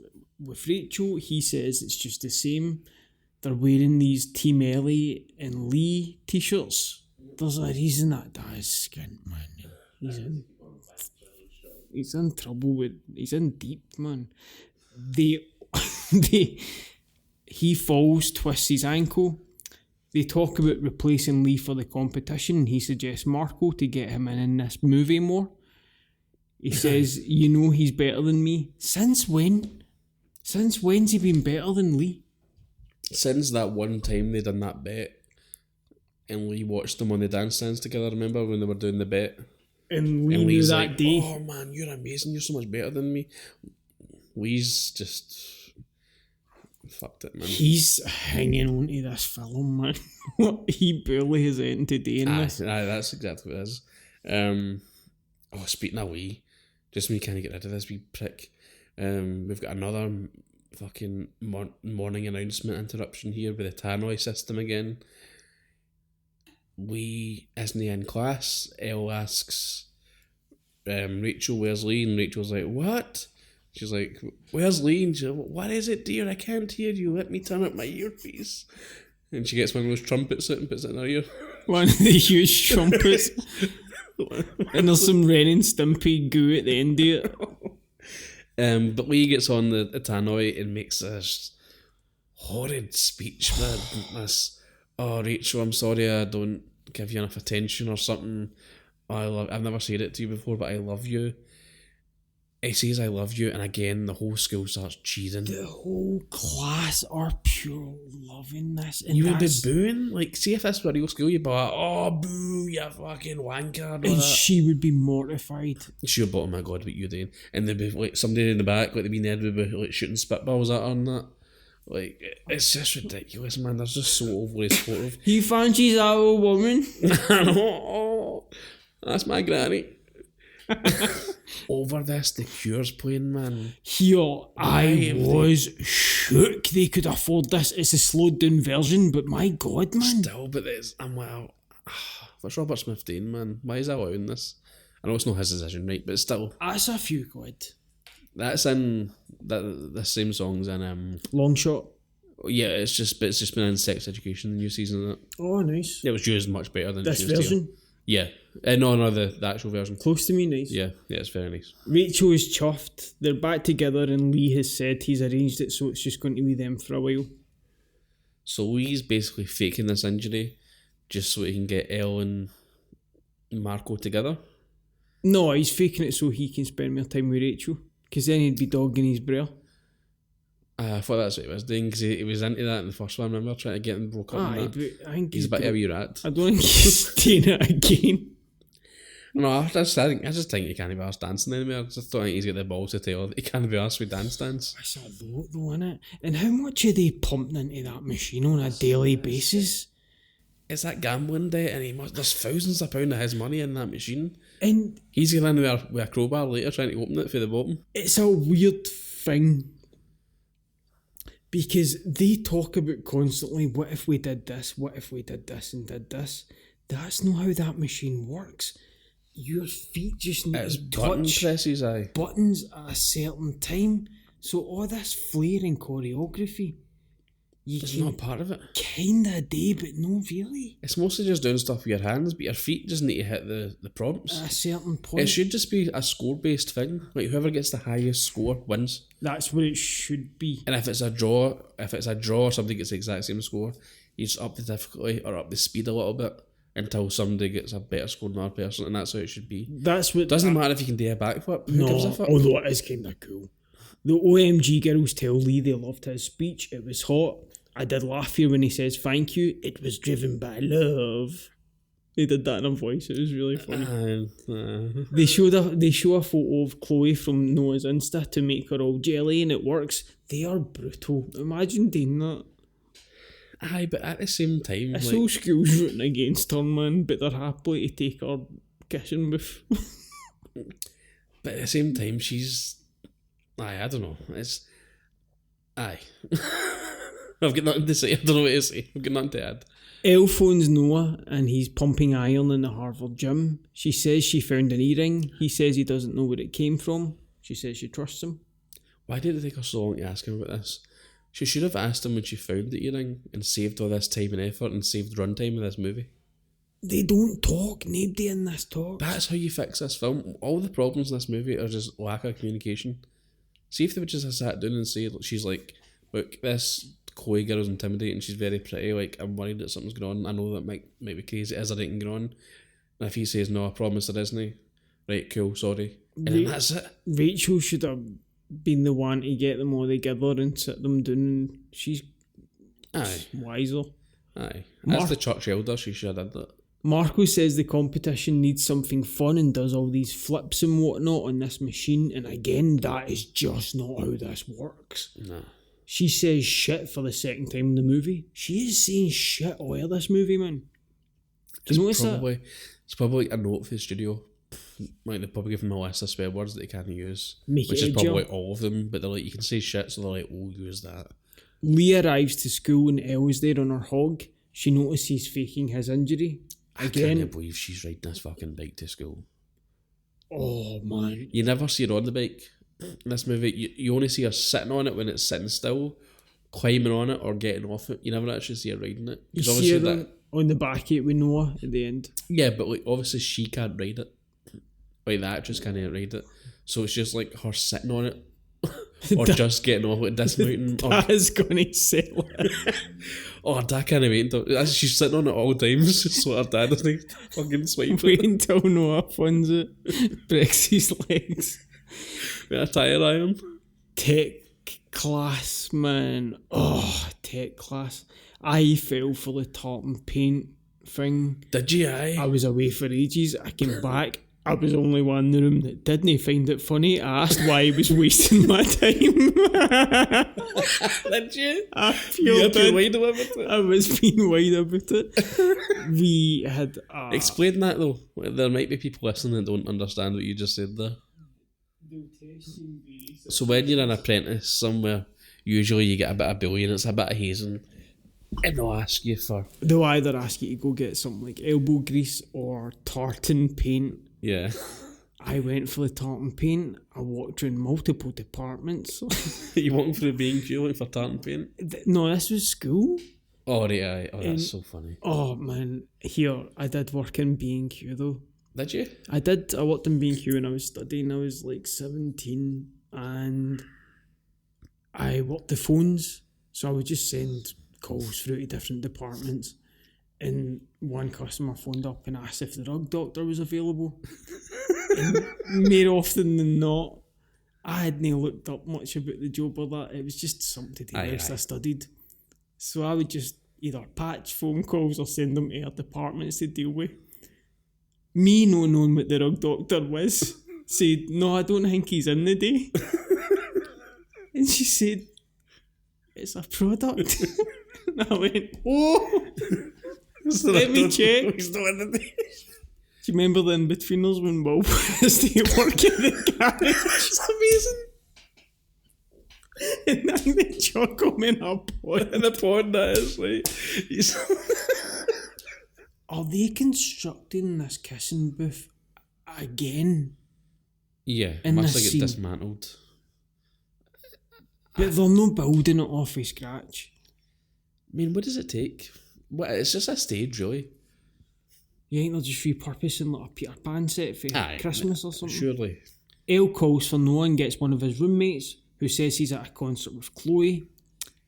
with Rachel. He says it's just the same. They're wearing these Team Ellie and Lee t-shirts. There's a reason that is skint, man. He's in trouble with... He's in deep, man. He falls, twists his ankle. They talk about replacing Lee for the competition, and he suggests Marco to get him in this movie more. He says, you know he's better than me. Since when? Since when's he been better than Lee? Since that one time they done that bet and Lee watched them on the dance stands together, remember when they were doing the bet? And Lee And knew Lee's that like, day. oh man, you're amazing, you're so much better than me. Lee's just fucked it, man. He's hanging on to this film, man. He barely has anything to do in this. That's exactly what it is. Speaking of Lee, just when you can't get rid of this wee prick, we've got another fucking morning announcement interruption here with the tannoy system again. Lee isn't in class. Elle asks Rachel, where's Lee? And Rachel's like, what? She's like, where's Lee? And she's like, what is it, dear? I can't hear you. Let me turn up my earpiece. And she gets one of those trumpets out and puts it in her ear. One of the huge trumpets. And there's some Ren and Stimpy goo at the end of it. But Lee gets on the tannoy and makes this horrid speech, man. This, oh, Rachel, I'm sorry I don't give you enough attention or something. I've never said it to you before, but I love you. He says I love you, and again the whole school starts cheering. The whole class are pure loving this. And You would be booing? Like, see if this were real school, you'd be like, oh, boo, you fucking wanker. And she would be mortified. She would be, oh my god, what you doing? And there'd be like somebody in the back, like the wee Ned would be like shooting spitballs at her and that. Like, it's just ridiculous, man. They're just so overly supportive. He fancies that old woman. I know. Oh, that's my granny. Over this, The Cure's playing, man. Here, I was shook they could afford this. It's a slowed down version, but my god, man. Still, but I'm like, what's Robert Smith doing, man? Why is he allowing this? I know it's not his decision, right? But still, That's a few quid. that's in the same songs in Long shot. yeah, it's just been in Sex Education, the new season of it. Oh, nice. It was used much better than This it's used version. Here. Yeah, no, the actual version. Close to me, nice. Yeah, it's very nice. Rachel is chuffed. They're back together, and Lee has said he's arranged it, so it's just going to be them for a while. So Lee's basically faking this injury just so he can get Elle and Marco together. No, he's faking it so he can spend more time with Rachel, because then he'd be dogging his brer. I thought that's what he was doing because he was into that in the first one. Remember trying to get him broke up. Aye, And that. but I think He's a bit of a wee rat. I don't think he's doing it again. No, I just think he can't be arsed dancing anymore. I just don't think he's got the balls to tell that he can't be arsed with dance. It's a lot though, innit? And how much are they pumping into that machine on a daily basis? It's that gambling debt, and there's thousands of pounds of his money in that machine. And He's going in there with a crowbar later trying to open it for the bottom. it's a weird thing. Because they talk about constantly, what if we did this, what if we did this and did this. That's not how that machine works. Your feet just need It's to button touch presses, aye. buttons at a certain time. So all this flair and choreography, you It's can not part of it. kinda do, but no really. It's mostly just doing stuff with your hands, but your feet just need to hit the prompts. At a certain point. It should just be a score-based thing. Like, whoever gets the highest score wins. That's what it should be. And if it's a draw, or somebody gets the exact same score, you just up the difficulty or up the speed a little bit until somebody gets a better score than another person, and that's how it should be. That's what. Doesn't matter if you can do a backflip. Who gives a fuck? Although it is kinda cool. The OMG girls tell Lee they loved his speech. It was hot. I did laugh here when he says thank you. It was driven by love. They did that in a voice. It was really funny. They show a photo of Chloe from Noah's Insta to make her all jelly, and it works. They are brutal. Imagine doing that. Aye, but at the same time, It's like, all schools rooting against her, man, but they're happy to take her kissing with. but at the same time, she's. Aye, I don't know. It's. Aye. I've got nothing to say. I don't know what to say. I've got nothing to add. Elle phones Noah and he's pumping iron in the Harvard gym. She says she found an earring. He says he doesn't know where it came from. She says she trusts him. Why did it take her so long to ask him about this? She should have asked him when she found the earring and saved all this time and effort and saved runtime of this movie. They don't talk. Nobody in this talks. That's how you fix this film. All the problems in this movie are just lack of communication. See if they would just have sat down and say, she's like, look, this Chloe girl's intimidating, she's very pretty, like, I'm worried that something's going on. I know that might be crazy, is there anything going on? And if he says, no, I promise there isn't, right, cool, sorry. And then that's it. Rachel should have been the one to get them all together and sit them down, and she's wiser. Aye. As the church elder, she should have did that. Marco says the competition needs something fun and does all these flips and whatnot on this machine, and again, that is just not how this works. No. She says shit for the second time in the movie. She is saying shit all of this movie, man. Do you notice that? It's probably a note for the studio. Like, they probably give them a list of swear words that they can't use. Make which it is edgier. probably all of them, but they're like, you can say shit, so they're like, we'll use that. Lee arrives to school and Elle's there on her hog. She notices faking his injury. I can't believe she's riding this fucking bike to school. Oh, man. You never see her on the bike in this movie. You only see her sitting on it when it's sitting still, climbing on it, or getting off it. You never actually see her riding it. You see her on the back of it with Noah at the end. Yeah, but like, obviously she can't ride it. Like, the actress can't ride it. So it's just like her sitting on it. Or just getting off it, dismounting. That is going to sell it. Oh, Dad can't wait until... She's sitting on it all times, so her dad doesn't fucking swipe Wait it. until Noah funds it. Breaks his legs. With a tire iron. Tech class, man. Oh, tech class. I fell for the tartan paint thing. Did you, aye? I was away for ages. I came back. I was the only one in the room that didn't find it funny. I asked why I was wasting my time. Did you? I You feel wide about it? I was being wide about it. We had... Explain that though. There might be people listening that don't understand what you just said there. So when you're an apprentice somewhere, usually you get a bit of bullying, it's a bit of hazing, and they'll ask you for... They'll either ask you to go get something like elbow grease or tartan paint. Yeah. I went for the tartan paint. I walked around multiple departments. You walking through B&Q looking for tartan paint? No, this was school. Oh, right, aye. Oh, that's so funny. Oh, man. Here, I did work in B&Q though. Did you? I did. I worked in B&Q when I was studying. I was like 17 and I worked the phones. So I would just send calls through to different departments. And one customer phoned up and asked if the rug doctor was available. And more often than not, I hadn't looked up much about the job or that. It was just something to do whilst I studied. So I would just either patch phone calls or send them to our departments to deal with. Me not knowing what the rug doctor was, said, no, I don't think he's in the day. And she said, it's a product. And I went, oh! Let me check. He's not in the day. Do you remember the in-betweeners when Will was to work in the garage? It's amazing. And then they chuck him in a pot. In a pod, that is, like... Are they constructing this kissing booth again? Yeah, In must this have scene. get dismantled. But they're not building it off of scratch. I mean, what does it take? What, it's just a stage, really. You think they're just repurposing like a Peter Pan set for Christmas or something? Surely. Elle calls for Noah and gets one of his roommates, who says he's at a concert with Chloe.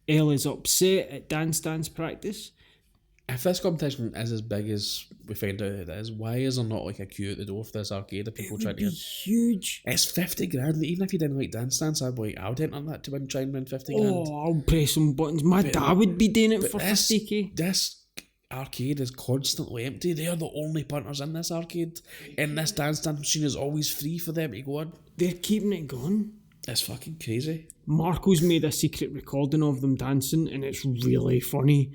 Elle is upset at dance practice. If this competition is as big as we find out it is, why is there not like a queue at the door for this arcade of people trying to... Huge. It's 50 grand. Even if you didn't like dance, I'd be like, I would enter that to try and win 50 grand. Oh, I'll press some buttons. My dad would be doing it for 50k. This arcade is constantly empty. They are the only punters in this arcade. And this dance machine is always free for them to go on. They're keeping it going. It's fucking crazy. Marco's made a secret recording of them dancing and it's really funny.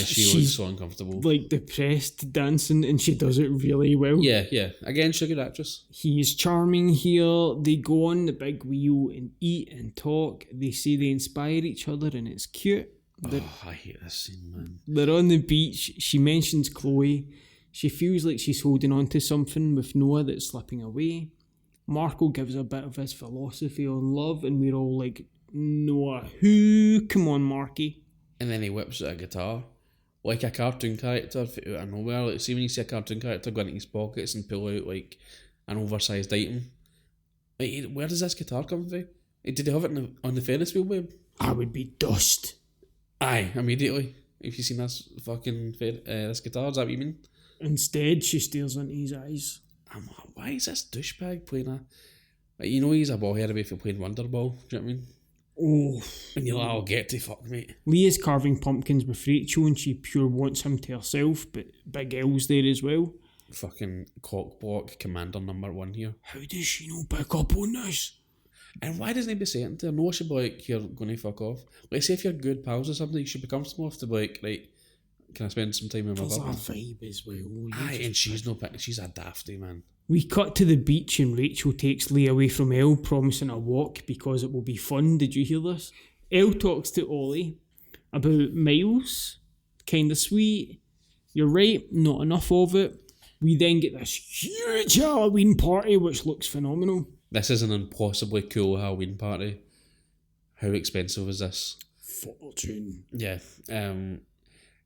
She looks so uncomfortable. Like depressed dancing and she does it really well. Yeah. Again, she's a good actress. He is charming here. They go on the big wheel and eat and talk. They say they inspire each other and it's cute. I hate this scene, man. They're on the beach. She mentions Chloe. She feels like she's holding on to something with Noah that's slipping away. Marco gives a bit of his philosophy on love and we're all like, Noah, who? Come on, Marky. And then he whips out a guitar. Like a cartoon character out of nowhere. Like, see when you see a cartoon character go into his pockets and pull out like an oversized item. Like, where does this guitar come from? Did he have it on the Ferris wheel, babe? I would be dust. Aye, immediately. If you seen this fucking this guitar, is that what you mean? Instead, she stares into his eyes. I'm like, why is this douchebag playing a... Like, you know he's a ballhead away for playing Wonderball, do you know what I mean? Oh. And you're like, I'll get to fuck, mate. Lee is carving pumpkins with Rachel and she pure wants him to herself, but Big L's there as well. Fucking cockblock commander number 1 here. How does she not pick up on this? And why doesn't he be saying to her, no, she'd be like, you're going to fuck off. Like, say if you're good pals or something, you should be comfortable enough to be like, right, can I spend some time with my There's a partner? vibe as well. Aye, and she's no pick. She's a dafty, man. We cut to the beach and Rachel takes Lee away from Elle, promising a walk because it will be fun. Did you hear this? Elle talks to Ollie about Miles. Kind of sweet. You're right, not enough of it. We then get this huge Halloween party which looks phenomenal. This is an impossibly cool Halloween party. How expensive is this? Fortune. Yeah.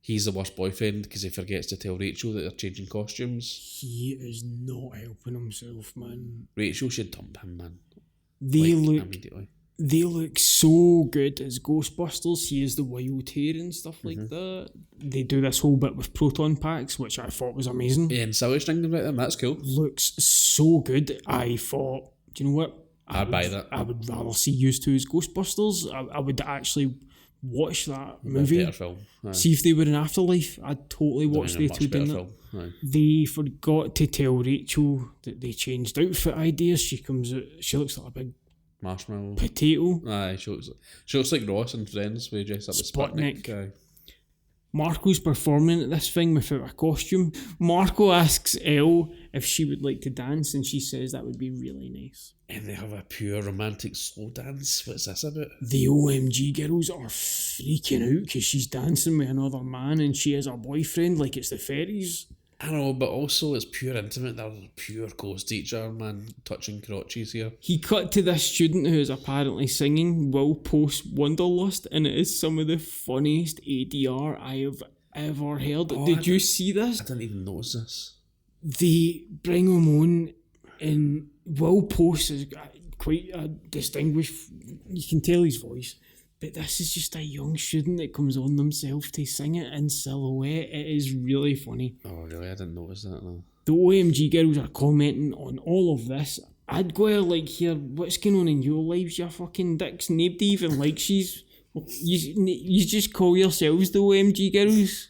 He's the worst boyfriend because he forgets to tell Rachel that they're changing costumes. He is not helping himself, man. Rachel should dump him, man. They Immediately. They look so good as Ghostbusters. He is the wild hair and stuff like that. They do this whole bit with proton packs, which I thought was amazing. Yeah, and Silly String about them, that's cool. Looks so good. I thought, do you know what? I'd buy that. I would rather see used to as Ghostbusters. I would actually watch that movie. Better film. Aye. See if they were in Afterlife. I'd totally watch they two doing that. Aye. They forgot to tell Rachel that they changed outfit ideas. She comes out, she looks like a big Marshmallow. potato. Aye, she looks like Ross and Friends where he dressed up as Sputnik. Aye. Marco's performing at this thing without a costume. Marco asks Elle if she would like to dance and she says that would be really nice. And they have a pure romantic slow dance. What's this about? The OMG girls are freaking out because she's dancing with another man and she has a boyfriend like it's the fairies. I know, but also it's pure intimate. They're pure close to each other, man. Touching crotches here. He cut to this student who is apparently singing Will Post Wanderlust, and it is some of the funniest ADR I have ever heard. Did you see this? I didn't even notice this. They bring him on, and Will Post is quite a distinguished. You can tell his voice. But this is just a young student that comes on themselves to sing it in silhouette. It is really funny. Oh, really? I didn't notice that, no. The OMG girls are commenting on all of this. I'd go out like, here, what's going on in your lives, you fucking dicks? Nobody even likes yous. You just call yourselves the OMG girls.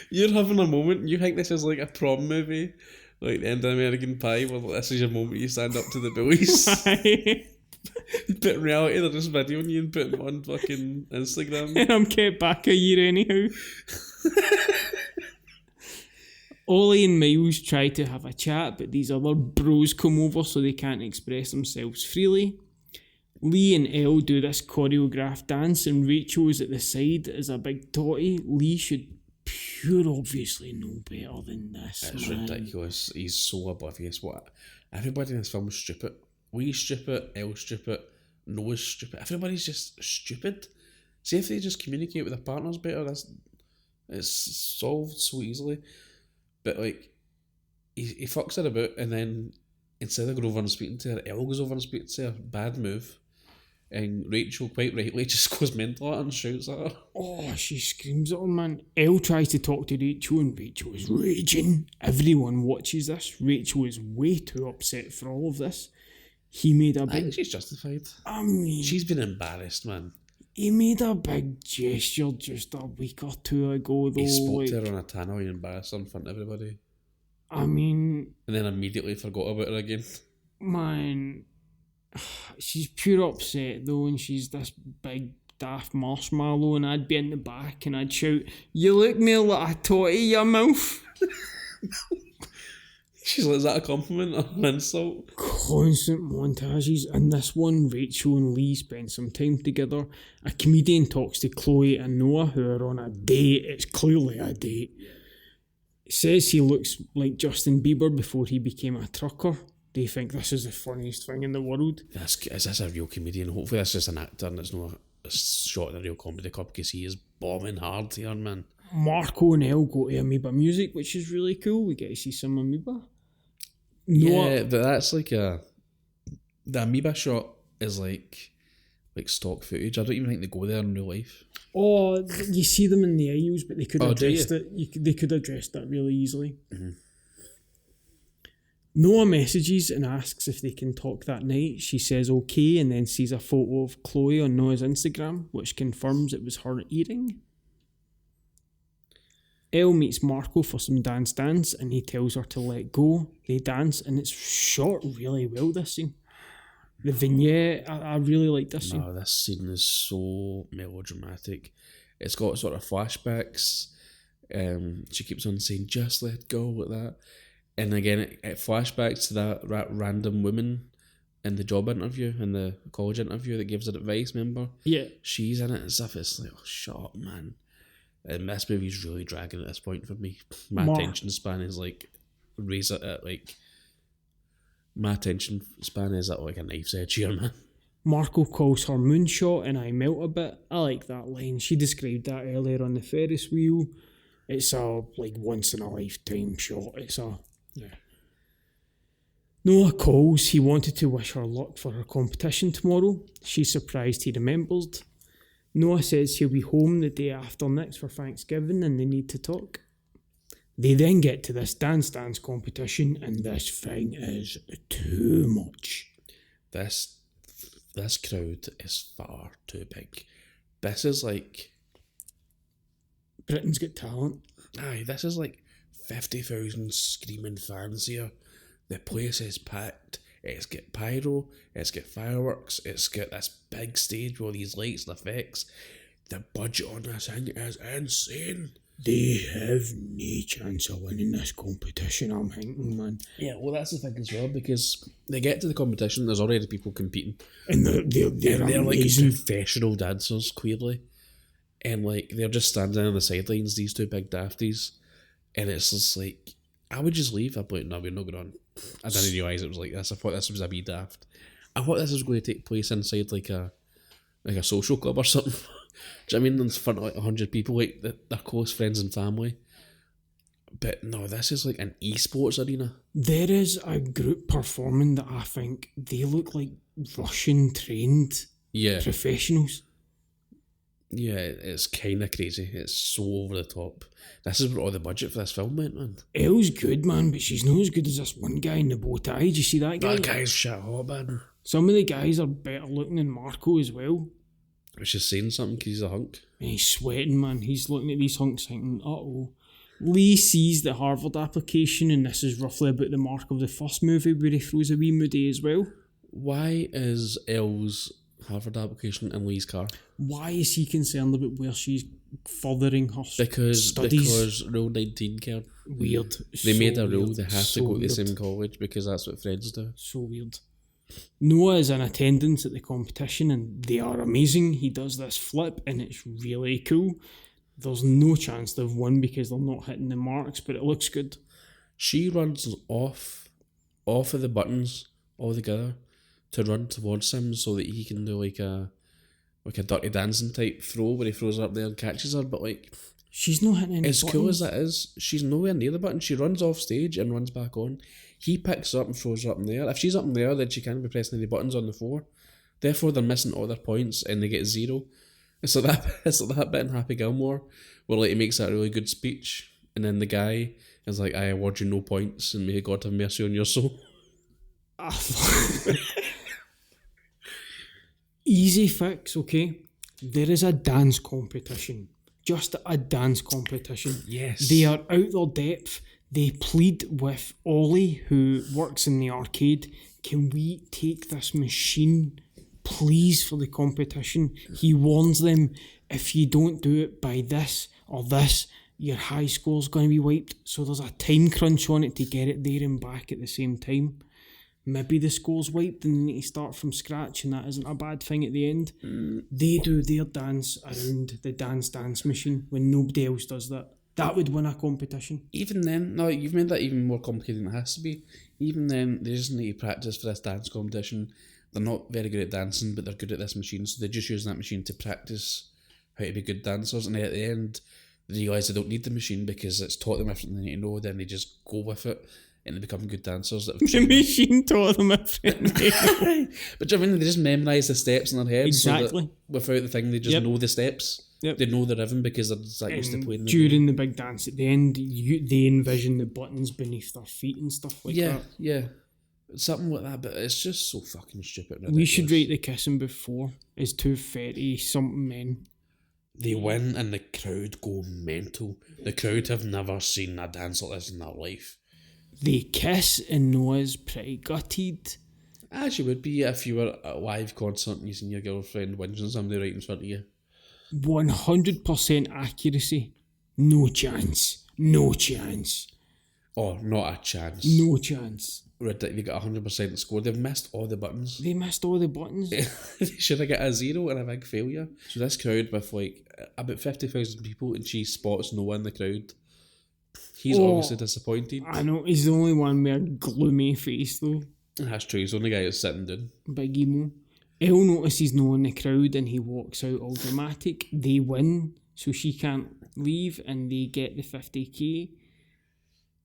You're having a moment. You think this is like a prom movie? Like the end of American Pie, where this is your moment you stand up to the bullies. But in reality, they're just videoing you and putting it on fucking Instagram. And I'm kept back a year anyhow. Ollie and Miles try to have a chat, but these other bros come over so they can't express themselves freely. Lee and Elle do this choreographed dance, and Rachel is at the side as a big totty. Lee should pure obviously know better than this. It's man. ridiculous. He's so oblivious. What? Everybody in this film is stupid. Lee's stupid, Elle's stupid, Noah's stupid. Everybody's just stupid. See if they just communicate with their partners better, it's solved so easily. But like, he fucks her about, and then instead of going over and speaking to her, Elle goes over and speaks to her. Bad move. And Rachel, quite rightly, just goes mental at her and shouts at her. Oh, she screams at him, man. Elle tries to talk to Rachel and Rachel is raging. Everyone watches this. Rachel is way too upset for all of this. He made a I big... think she's justified. I mean... She's been embarrassed, man. He made a big gesture just a week or two ago, though. He spoke to her on a tannoy and embarrassed her in front of everybody. I mean... And then immediately forgot about her again. Man... She's pure upset though, and she's this big daft marshmallow, and I'd be in the back and I'd shout, "You look more like a totty, you mouth." She's like, is that a compliment or an insult? Constant montages. In this one, Rachel and Lee spend some time together. A comedian talks to Chloe and Noah, who are on a date. It's clearly a date. Says he looks like Justin Bieber before he became a trucker. They think this is the funniest thing in the world. Is this a real comedian? Hopefully this is just an actor and it's not a shot in a real comedy club, because he is bombing hard here, man. Marco and Elle go to Amoeba Music, which is really cool. We get to see some Amoeba. Yeah, but that's like the Amoeba shot is like like stock footage. I don't even think they go there in real life. Oh, you see them in the aisles, but they could have Oh, do you? addressed it. They could have addressed that really easily. Noah messages and asks if they can talk that night. She says okay, and then sees a photo of Chloe on Noah's Instagram, which confirms it was her eating. Elle meets Marco for some dance, and he tells her to let go. They dance, and it's shot really well, this scene. The vignette, I really like this scene. No, this scene is so melodramatic. It's got sort of flashbacks. She keeps on saying, just let go, like that. And again, it flashbacks to that random woman in the job interview, in the college interview that gives her advice, remember? Yeah. She's in it and stuff. It's like, oh, shut up, man. And this movie's really dragging at this point for me. My attention span is like, my attention span is at like a knife's edge here, man. Marco calls her moonshot and I melt a bit. I like that line. She described that earlier on the Ferris wheel. It's a like once in a lifetime shot. Yeah. Noah calls. He wanted to wish her luck for her competition tomorrow. She's surprised he remembered. Noah says he'll be home the day after next for Thanksgiving and they need to talk. They then get to this dance competition and this thing is too much. This crowd is far too big. This is like... Britain's Got Talent. Aye, this is like 50,000 screaming fans here. The place is packed. It's got pyro, it's got fireworks, it's got this big stage with all these lights and effects. The budget on this thing is insane. They have no chance of winning this competition, I'm thinking, man. Yeah, well, that's the thing as well, because they get to the competition, there's already people competing. And they're like professional dancers, clearly. And like, they're just standing on the sidelines, these two big dafties. And it's just like, I would just leave. I'd be like, no, we're not going on. I didn't realise it was like this. I thought this was a wee daft. I thought this was going to take place inside like a social club or something. Do you know what I mean? In front of like 100 people, like their close friends and family. But no, this is like an esports arena. There is a group performing that I think they look like Russian trained professionals. Yeah, it's kind of crazy. It's so over the top. This is where all the budget for this film went, man. Elle's good, man, but she's not as good as this one guy in the bow tie. Did you see that guy? That guy's shit hot, man. Some of the guys are better looking than Marco as well. Which is saying something because he's a hunk. And he's sweating, man. He's looking at these hunks thinking, uh-oh. Lee sees the Harvard application, and this is roughly about the mark of the first movie where he throws a wee moody as well. Why is Elle's Harvard application in Lee's car? Why is he concerned about where she's furthering her studies? Because Rule 19 care. Weird. They made a rule they have to go to the same college because that's what friends do. So weird. Noah is in attendance at the competition and they are amazing. He does this flip and it's really cool. There's no chance they've won because they're not hitting the marks, but it looks good. She runs off of the buttons altogether to run towards him so that he can do like a Dirty Dancing type throw where he throws her up there and catches her, but like she's not hitting any as buttons. Cool as that is, she's nowhere near the button. She runs off stage and runs back on. He picks her up and throws her up in there. If she's up in there, then she can't be pressing any buttons on the floor. Therefore, they're missing all their points and they get 0. It's like that bit in Happy Gilmore where like he makes that really good speech and then the guy is like, I award you no points and may God have mercy on your soul. Easy fix, okay? There is a dance competition. Just a dance competition. Yes. They are out their depth. They plead with Ollie, who works in the arcade. Can we take this machine, please, for the competition? He warns them, if you don't do it by this or this, your high score's going to be wiped. So there's a time crunch on it to get it there and back at the same time. Maybe the score's wiped and they need to start from scratch, and that isn't a bad thing at the end. They do their dance around the dance machine when nobody else does that. That would win a competition. Even then, no, you've made that even more complicated than it has to be. Even then, they just need to practice for this dance competition. They're not very good at dancing, but they're good at this machine, so they're just using that machine to practice how to be good dancers. And at the end, they realise they don't need the machine because it's taught them everything they need to know, then they just go with it. and they become good dancers. That The machine taught them everything. But do you know what I mean? They just memorise the steps in their heads. Exactly. So that without the thing, they just know the steps. Yep. They know the rhythm because they're just that used to playing the during game. the big dance at the end, they envision the buttons beneath their feet and stuff like that. Yeah. Something like that, but it's just so fucking stupid. Ridiculous. We should rate the kissing before as 230-something men. They win and the crowd go mental. The crowd have never seen a dance like this in their life. They kiss and Noah's pretty gutted. As you would be if you were at a live concert and you seen your girlfriend whinging somebody right in front of you. 100% accuracy. No chance. No chance. Oh, not a chance. No chance. They got 100% score. They've missed all the buttons. They missed all the buttons. They should have got a 0 and a big failure. So this crowd with like about 50,000 people and she spots Noah in the crowd. He's obviously disappointed. I know, he's the only one with a gloomy face though. That's true, he's the only guy that's sitting down. Big emo. Elle notices Noah in the crowd and he walks out all dramatic. They win, so she can't leave and they get the 50k.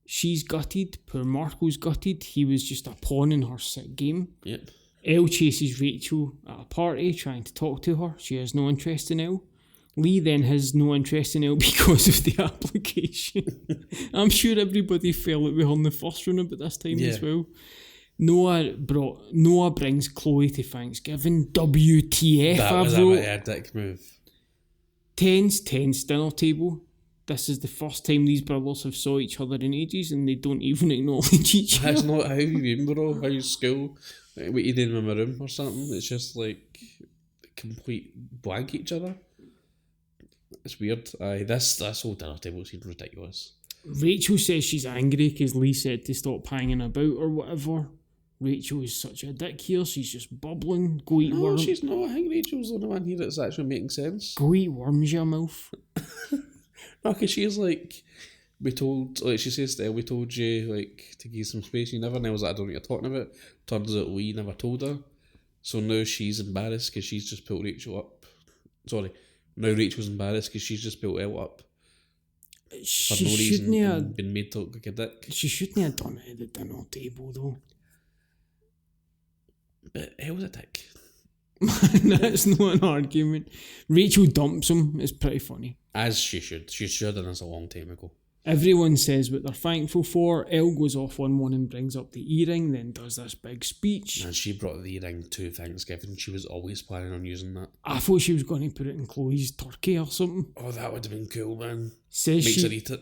She's gutted. Poor Marco's gutted. He was just a pawn in her sick game. Yep. Elle chases Rachel at a party trying to talk to her. She has no interest in Elle. Lee then has no interest in Elle because of the application. I'm sure everybody felt it with her in the first round about this time as well. Noah brings Chloe to Thanksgiving. WTF, That was a dick move. Tense dinner table. This is the first time these brothers have saw each other in ages and they don't even acknowledge each other. That's not how you remember how's school. What you doing in my room or something? It's just like complete blank each other. It's weird. This whole dinner table seems ridiculous. Rachel says she's angry because Lee said to stop hanging about or whatever. Rachel is such a dick here. She's just bubbling. Go eat worms. No, she's not. I think Rachel's the only one here that's actually making sense. Go eat worms, your mouth. No, because she's like, she says to Elle, we told you, like, to give some space. You never know. I was like, I don't know what you're talking about. Turns out Lee never told her. So now she's embarrassed because she's just built Rachel up. Sorry. Now Rachel's embarrassed because she's just built Elle up. For no reason and been made to look like a dick. She shouldn't have done it at the dinner table, though. But Elle's a dick. That's not an argument. Rachel dumps him. It's pretty funny. As she should. She should have done this a long time ago. Everyone says what they're thankful for. Elle goes off on one and brings up the earring, then does this big speech. And she brought the earring to Thanksgiving. She was always planning on using that. I thought she was going to put it in Chloe's turkey or something. Oh, that would have been cool, man. Makes her eat it.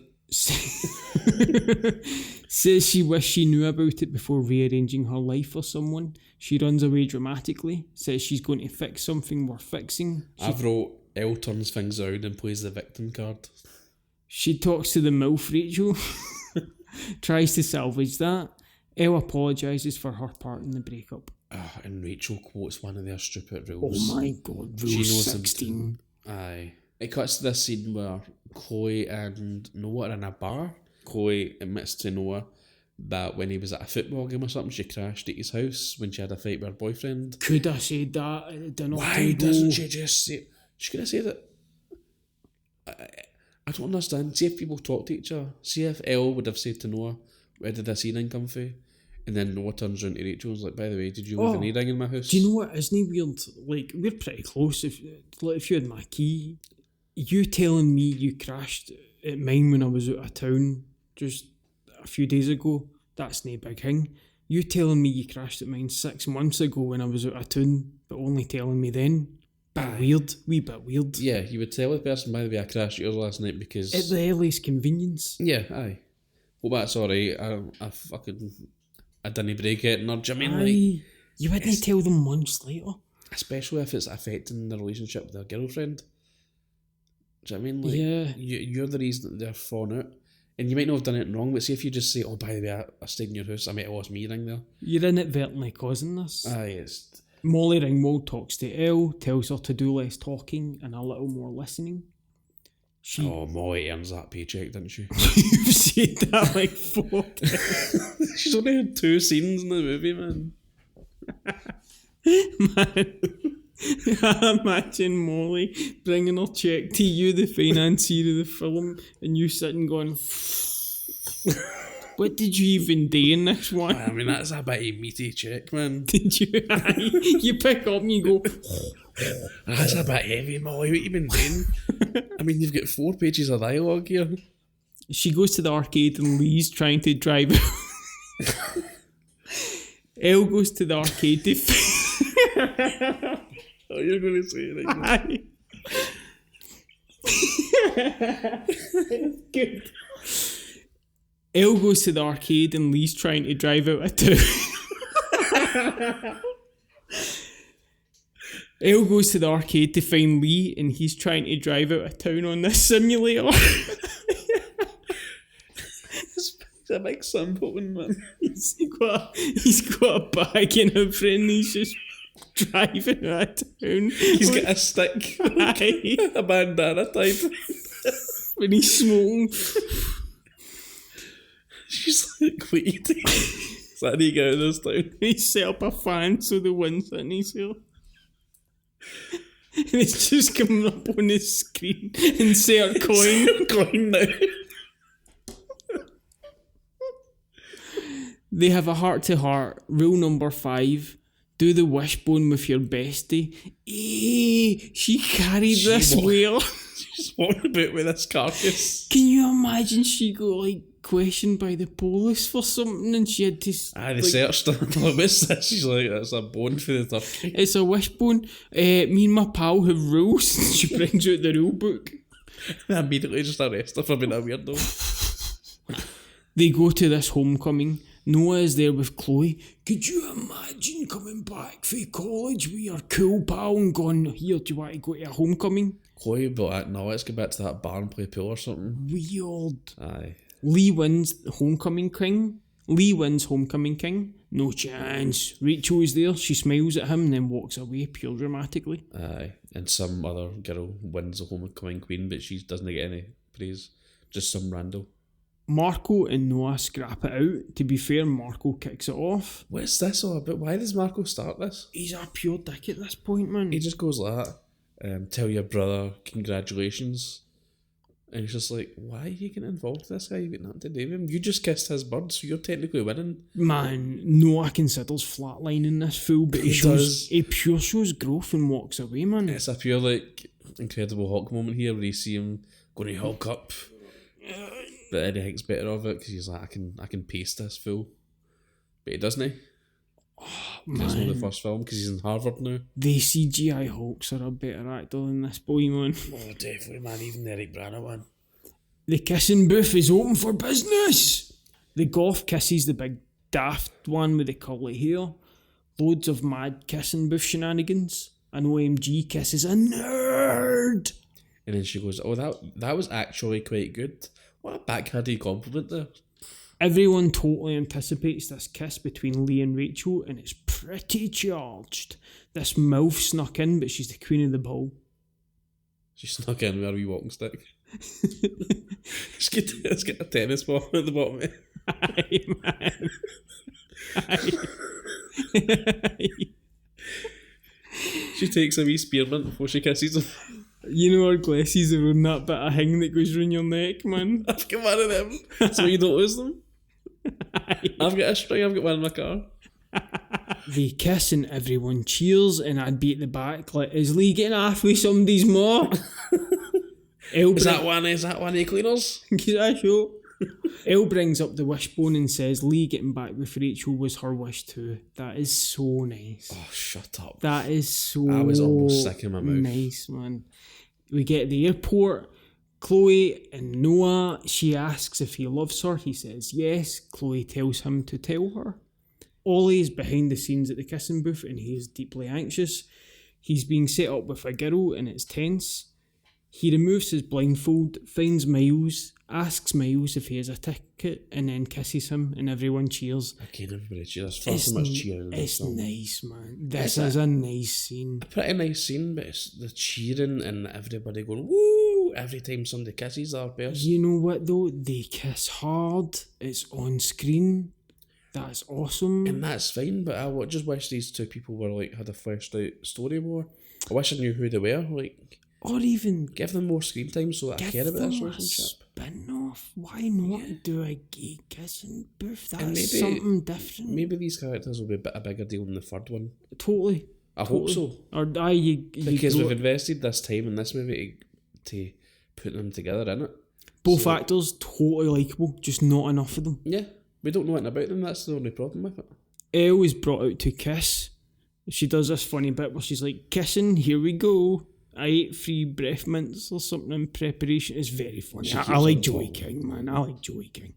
Says she wished she knew about it before rearranging her life for someone. She runs away dramatically. Says she's going to fix something worth fixing. I wrote, Elle turns things around and plays the victim card. She talks to the MILF Rachel. Tries to salvage that. Elle apologises for her part in the breakup. And Rachel quotes one of their stupid rules. Oh my god, rule 16. Aye. It cuts to this scene where Chloe and Noah are in a bar. Chloe admits to Noah that when he was at a football game or something, she crashed at his house when she had a fight with her boyfriend. Could have said that at the dinner table. Why doesn't she just say... She could have said it. I don't understand. See if people talk to each other. See if Elle would have said to Noah, where did this earring come from? And then Noah turns around to Rachel and is like, by the way, did you leave an earring in my house? Do you know what? Isn't it weird? Like, we're pretty close. If you had my key, you telling me you crashed at mine when I was out of town just a few days ago, that's no big thing. You telling me you crashed at mine 6 months ago when I was out of town, but only telling me then, wee bit weird. Yeah, you would tell the person, by the way, I crashed at yours last night because... At the earliest convenience. Yeah, aye. Well, that's alright. I didn't break it, nor do you mean, like... You wouldn't tell them months later. Especially if it's affecting the relationship with their girlfriend. Do you know what I mean? Like, yeah. You're the reason that they're falling out. And you might not have done it wrong, but see if you just say, oh, by the way, I stayed in your house, I might have lost me ring there. You're inadvertently causing this. Aye, it's... Molly Ringwald talks to Elle, tells her to do less talking and a little more listening. Oh, Molly earns that paycheck, didn't she? You've said that like 4 times. She's only had 2 scenes in the movie, man. Man, I imagine Molly bringing her check to you, the financier of the film, and you sitting going... What did you even do in this one? I mean, that's a bit of meaty check, man. Did you? You pick up and you go, That's a bit heavy, Molly. What you been doing? I mean, you've got 4 pages of dialogue here. she goes to the arcade and Lee's trying to drive out. Elle goes to the arcade to... Oh, you're going to say it again. Good. Elle goes to the arcade and Lee's trying to drive out of town. Elle goes to the arcade to find Lee and he's trying to drive out of town on this simulator. It's a big simple one, man. He's got a bag in a friend. He's just driving out of town. He's got a stick. Aye. A bandana type. When he's smoking. She's like, wait. Is that how you get out of this town? He set up a fan so the wind's in his hair. And it's just coming up on his screen. Insert coin. Coin now. They have a heart-to-heart. Rule number 5. Do the wishbone with your bestie. She carried this whale. She's walking about with this carcass. Can you imagine she got like questioned by the police for something and she had to... They searched her. Like, what's this? She's like, that's a bone for the turkey. It's a wishbone. Me and my pal have rules. She brings out the rule book. They immediately just arrest her for being a weirdo. They go to this homecoming. Noah is there with Chloe. Could you imagine coming back from college with your cool pal and going, here, do you want to go to a homecoming? Chloe, but no, let's go back to that bar and play pool or something. Weird. Aye. Lee wins homecoming king. No chance. Rachel is there. She smiles at him and then walks away pure dramatically. Aye. And some other girl wins the homecoming queen, but she doesn't get any praise. Just some rando. Marco and Noah scrap it out. To be fair, Marco kicks it off. What's this all about? Why does Marco start this? He's a pure dick at this point, man. He just goes like that. Tell your brother congratulations. And he's just like, why are you getting involved with this guy? You've got nothing to do with him. You just kissed his bird, so you're technically winning. Man, Noah considers flatlining this fool, but he pure shows growth and walks away, man. It's a pure, like, Incredible Hulk moment here where you see him going to Hulk up. But Eddie thinks better of it because he's like, I can pace this fool. But he doesn't, It's not the first film because he's in Harvard now. The CGI Hulks are a better actor than this boy, man. Oh, definitely, man. Even the Eric Bana one. The kissing booth is open for business. The goth kisses the big daft one with the curly hair. Loads of mad kissing booth shenanigans. An OMG kisses a nerd. And then she goes, oh, that was actually quite good. What a backhanded compliment there. Everyone totally anticipates this kiss between Lee and Rachel, and it's pretty charged. This MILF snuck in, but she's the queen of the ball. She snuck in with her wee walking stick. Let's get a tennis ball at the bottom of it. Aye, man. Aye. She takes a wee spearmint before she kisses him. You know our glasses are on that bit of hang that goes round your neck, man. I've got one of them, so you don't lose them. I've got a string, I've got one in my car. They kiss and everyone cheers, and I'd be at the back like, is Lee getting off with somebody's more? Is that one of the cleaners? Elle brings up the wishbone and says Lee getting back with Rachel was her wish too. That is so nice. Oh, shut up. That is so I was almost sick in my mouth. Nice, man. We get to the airport. Chloe and Noah, she asks if he loves her. He says yes. Chloe tells him to tell her. Ollie is behind the scenes at the kissing booth and he is deeply anxious. He's being set up with a girl and it's tense. He removes his blindfold, finds Miles, asks Miles if he has a ticket, and then kisses him, and everyone cheers. Okay, everybody cheers. Far too much cheering. It's nice, man. This is a nice scene. A pretty nice scene, but it's the cheering and everybody going woo every time somebody kisses their person. You know what though? They kiss hard. It's on screen. That's awesome. And that's fine, but I just wish these two people were like had a fleshed out story more. I wish I knew who they were. Like. Or even give them more screen time so that I care about this relationship. Spin on enough. Why not do a gay kissing booth? That's maybe, something different. Maybe these characters will be a bigger deal in the third one. Totally. I hope so. Or because we've invested this time in this movie to put them together, innit? Both actors totally likeable, just not enough of them. Yeah, we don't know anything about them. That's the only problem with it. Elle is brought out to kiss. She does this funny bit where she's like, kissing, here we go. I ate 3 breath mints or something in preparation. It's very funny. I like Joey King, man. I like Joey King.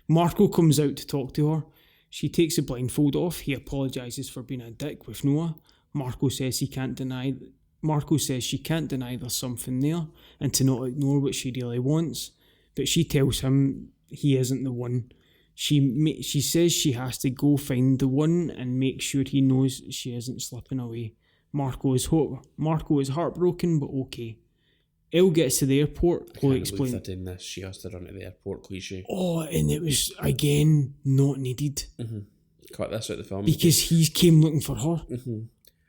Marco comes out to talk to her. She takes the blindfold off. He apologises for being a dick with Noah. Marco says she can't deny there's something there and to not ignore what she really wants. But she tells him he isn't the one. She says she has to go find the one and make sure he knows she isn't slipping away. Marco is heartbroken, but okay. Elle gets to the airport. Chloe explains. I can't believe she has to run to the airport cliche. Oh, and it was, again, not needed. Mm-hmm. Cut this out the film. Because he came looking for her. Mm-hmm.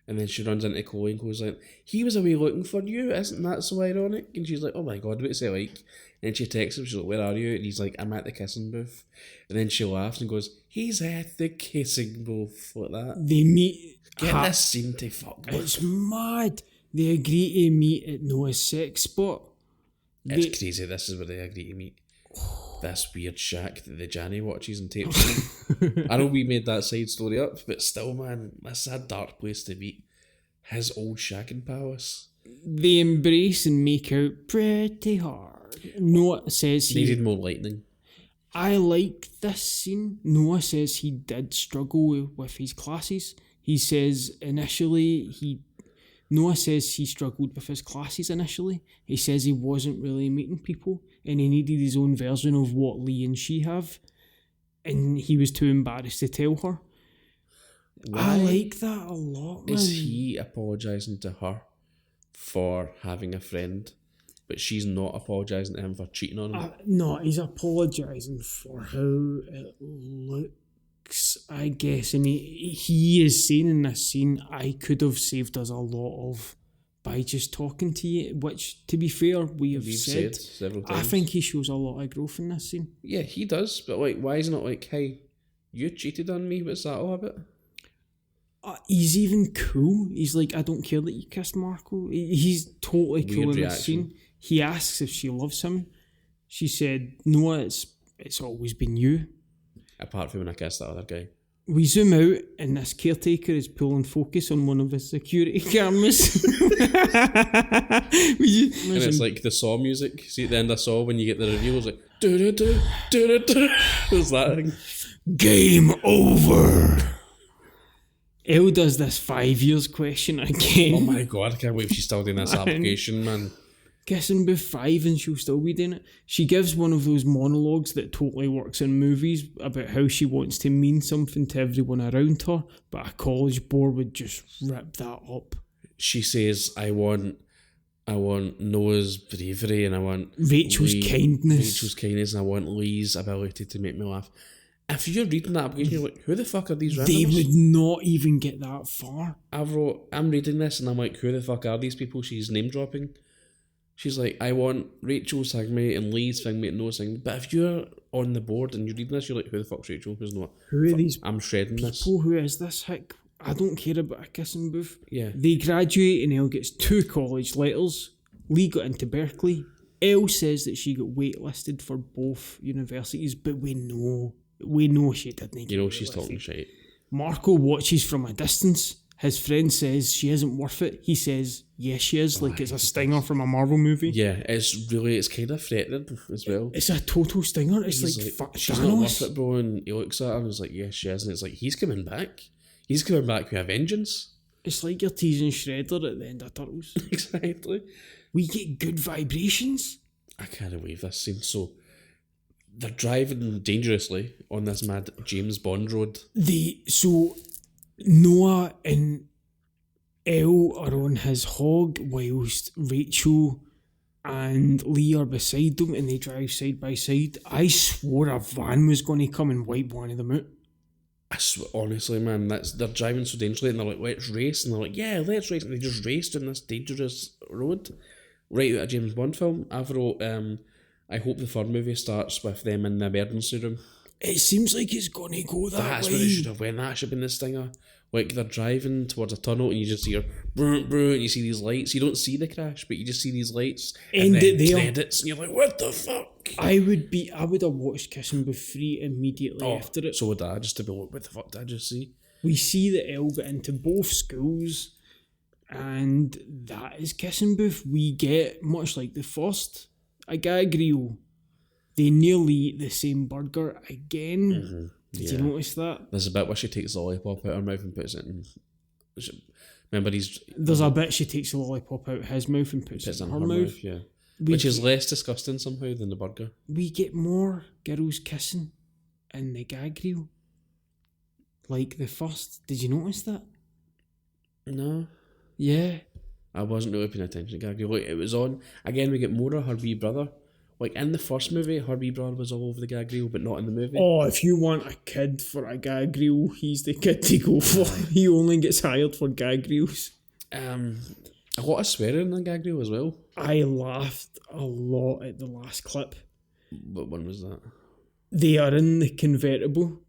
And then she runs into Chloe and goes like, he was away looking for you, isn't that so ironic? And she's like, oh my god, what's it like? And she texts him, she's like, where are you? And he's like, I'm at the kissing booth. And then she laughs and goes, he's at the kissing booth, like that. They meet. Get this scene to fuck. It's mad. They agree to meet at Noah's sex spot. It's crazy, this is where they agree to meet. This weird shack that the Janny watches and tapes in. I know we made that side story up, but still, man, that's a dark place to meet his old shacking palace. They embrace and make out pretty hard. Noah says he needed more lightning. I like this scene. Noah says he did struggle with his classes. He says Noah says he struggled with his classes initially. He says he wasn't really meeting people and he needed his own version of what Lee and she have. And he was too embarrassed to tell her. Why I like that a lot, man. Is he apologising to her for having a friend, but she's not apologising to him for cheating on him? No, he's apologising for how it looks, I guess. And he is saying in this scene, I could have saved us a lot of by just talking to you, which, to be fair, we've said several times. I think he shows a lot of growth in this scene. Yeah, he does, but like, why is he not like, hey, you cheated on me, what's that all about? He's even cool. He's like, I don't care that you kissed Marco. He's totally cool in this scene. He asks if she loves him. She said, no, it's always been you. Apart from when I kissed that other guy. We zoom out and this caretaker is pulling focus on one of his security cameras. And it's like the Saw music. See at the end of Saw when you get the reveal, it's like do-do-do, do-do-do. There's that thing. Game over. Elle does this 5 years question again. Oh my god, I can't wait if she's still doing this application, man. Guessing by 5 and she'll still be doing it. She gives one of those monologues that totally works in movies about how she wants to mean something to everyone around her, but a college board would just rip that up. She says, I want Noah's bravery and I want Rachel's kindness and I want Lee's ability to make me laugh. If you're reading that application, you're like, who the fuck are these randoms? They would not even get that far. I'm reading this and I'm like, who the fuck are these people she's name dropping? She's like, I want Rachel's thingmate and Lee's thingmate and Noah's thingmate. But if you're on the board and you're reading this, you're like, who the fuck's Rachel? Who's Noah? Who are these I'm shredding people? this. Who is this hick? I don't care about a kissing booth. Yeah. They graduate and Elle gets 2 college letters. Lee got into Berkeley. Elle says that she got waitlisted for both universities, but we know she didn't. You know she's talking shit. Marco watches from a distance. His friend says she isn't worth it. He says, yes, she is, like it's a stinger from a Marvel movie. Yeah, it's kind of threatening as well. It's a total stinger. It's like fuck she's Thanos. Not worth it, bro. And he looks at her and he's like, yes, she is. And it's like, he's coming back. He's coming back with a vengeance. It's like you're teasing Shredder at the end of Turtles. Exactly. We get good vibrations. I can't believe this scene. So they're driving dangerously on this mad James Bond road. Noah and Elle are on his hog whilst Rachel and Lee are beside them and they drive side by side. I swore a van was going to come and wipe one of them out. Honestly, man, they're driving so dangerously and they're like, let's race. And they're like, yeah, let's race. And they just raced on this dangerous road right out of a James Bond film. I wrote, I hope the third movie starts with them in the emergency room. It seems like it's gonna go That's way. where it should have went. That should have been the stinger. Like, they're driving towards a tunnel and you just hear broom, broom, and you see these lights. You don't see the crash, but you just see these lights and then credits, and you're like, what the fuck? I would have watched Kissing Booth 3 immediately after it. So would I, just to be like, what the fuck did I just see? We see that Elle get into both schools, and that is Kissing Booth. We get, much like the first, a gag reel. They nearly eat the same burger again. Mm-hmm. Did you notice that? There's a bit where she takes the lollipop out of her mouth and puts it in. Remember, there's a bit she takes the lollipop out of his mouth and puts it in her mouth. Yeah. Which is less disgusting somehow than the burger. We get more girls kissing in the gag reel. Like the first. Did you notice that? No. Yeah. I wasn't really paying attention to gag reel. Like, it was on. Again, we get more of her wee brother. Like, in the first movie, her wee brother was all over the gag reel, but not in the movie. Oh, if you want a kid for a gag reel, he's the kid to go for. He only gets hired for gag reels. A lot of swearing in the gag reel as well. I laughed a lot at the last clip. What one was that? They are in the convertible,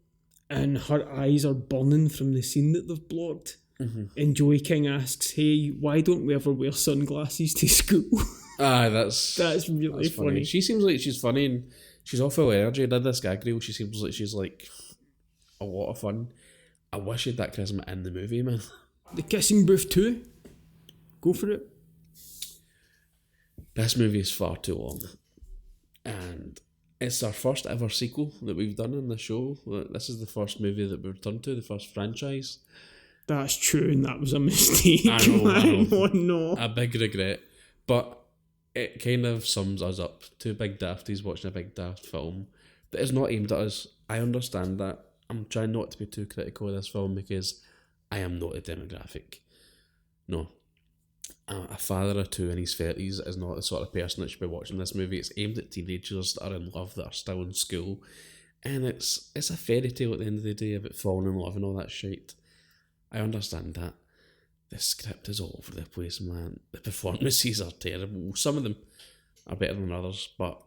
and her eyes are burning from the scene that they've blocked. Mm-hmm. And Joey King asks, hey, why don't we ever wear sunglasses to school? That's really funny. She seems like she's funny and she's all full of energy. I did this gag reel. She seems like she's like a lot of fun. I wish she had that charisma in the movie, man. The Kissing Booth 2. Go for it. This movie is far too long. And it's our first ever sequel that we've done in the show. This is the first movie that we've returned to, the first franchise. That's true, and that was a mistake. I know. Oh no. A big regret. But it kind of sums us up. Two big dafties watching a big daft film that is not aimed at us. I understand that. I'm trying not to be too critical of this film because I am not a demographic. No. A father or two in his 30s is not the sort of person that should be watching this movie. It's aimed at teenagers that are in love, that are still in school. And it's a fairy tale at the end of the day about falling in love and all that shit. I understand that. The script is all over the place, man. The performances are terrible. Some of them are better than others, but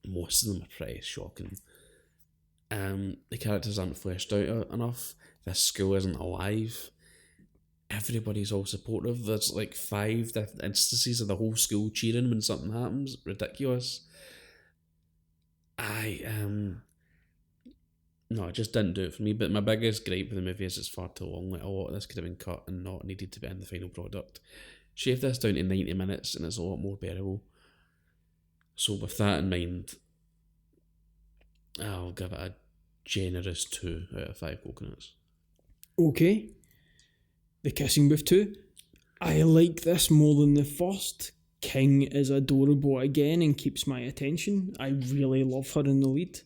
most of them are pretty shocking. The characters aren't fleshed out enough. This school isn't alive. Everybody's all supportive. There's like 5 different instances of the whole school cheering when something happens. Ridiculous. No, it just didn't do it for me. But my biggest gripe with the movie is it's far too long. Like, a lot of this could have been cut and not needed to be in the final product. Shave this down to 90 minutes and it's a lot more bearable. So with that in mind, I'll give it a generous 2 out of 5 coconuts. Okay. The Kissing Booth 2. I like this more than the first. King is adorable again and keeps my attention. I really love her in the lead.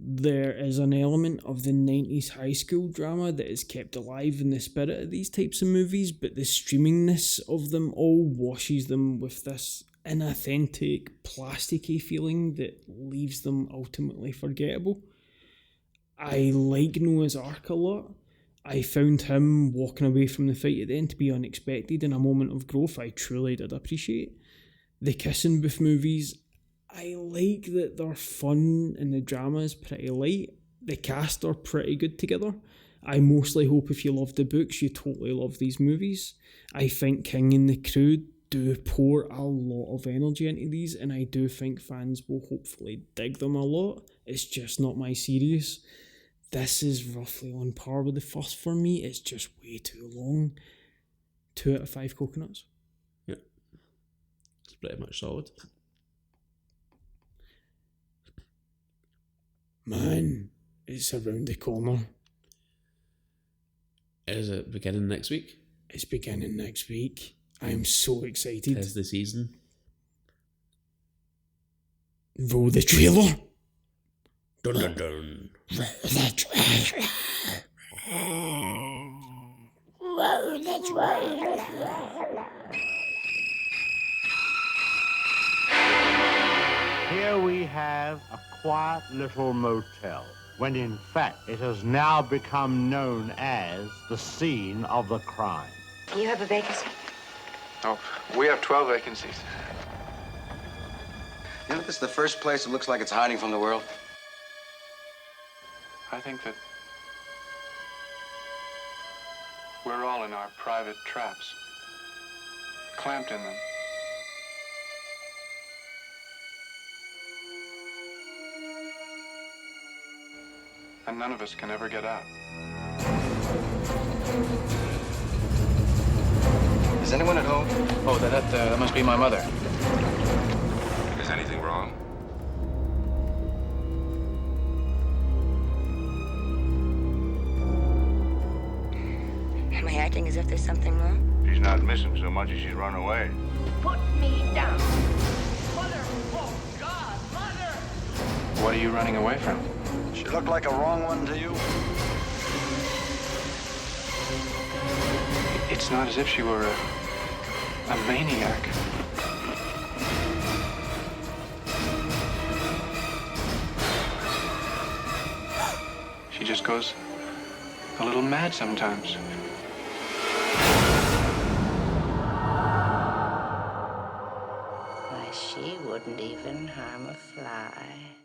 There is an element of the 90s high school drama that is kept alive in the spirit of these types of movies, but the streamingness of them all washes them with this inauthentic, plasticky feeling that leaves them ultimately forgettable. I like Noah's arc a lot. I found him walking away from the fight at the end to be unexpected and a moment of growth I truly did appreciate. The Kissing Booth movies, I like that they're fun and the drama is pretty light. The cast are pretty good together. I mostly hope if you love the books, you totally love these movies. I think King and the crew do pour a lot of energy into these, and I do think fans will hopefully dig them a lot. It's just not my series. This is roughly on par with the first for me. It's just way too long. 2 out of 5 coconuts. Yeah. It's pretty much solid. Man, it's around the corner. Is it beginning next week? It's beginning next week. I am so excited. Tis the season. Roll the trailer. Dun dun dun. Roll the trailer. Roll the trailer. Here we have a quiet little motel, when in fact it has now become known as the scene of the crime. You have a vacancy? Oh, we have 12 vacancies. Isn't this the first place that looks like it's hiding from the world? I think that we're all in our private traps, clamped in them. And none of us can ever get out. Is anyone at home? Oh, that must be my mother. Is anything wrong? Am I acting as if there's something wrong? She's not missing so much as she's run away. Put me down. Mother! Oh, God! Mother! What are you running away from? She looked like a wrong one to you? It's not as if she were a maniac. She just goes a little mad sometimes. Why, she wouldn't even harm a fly.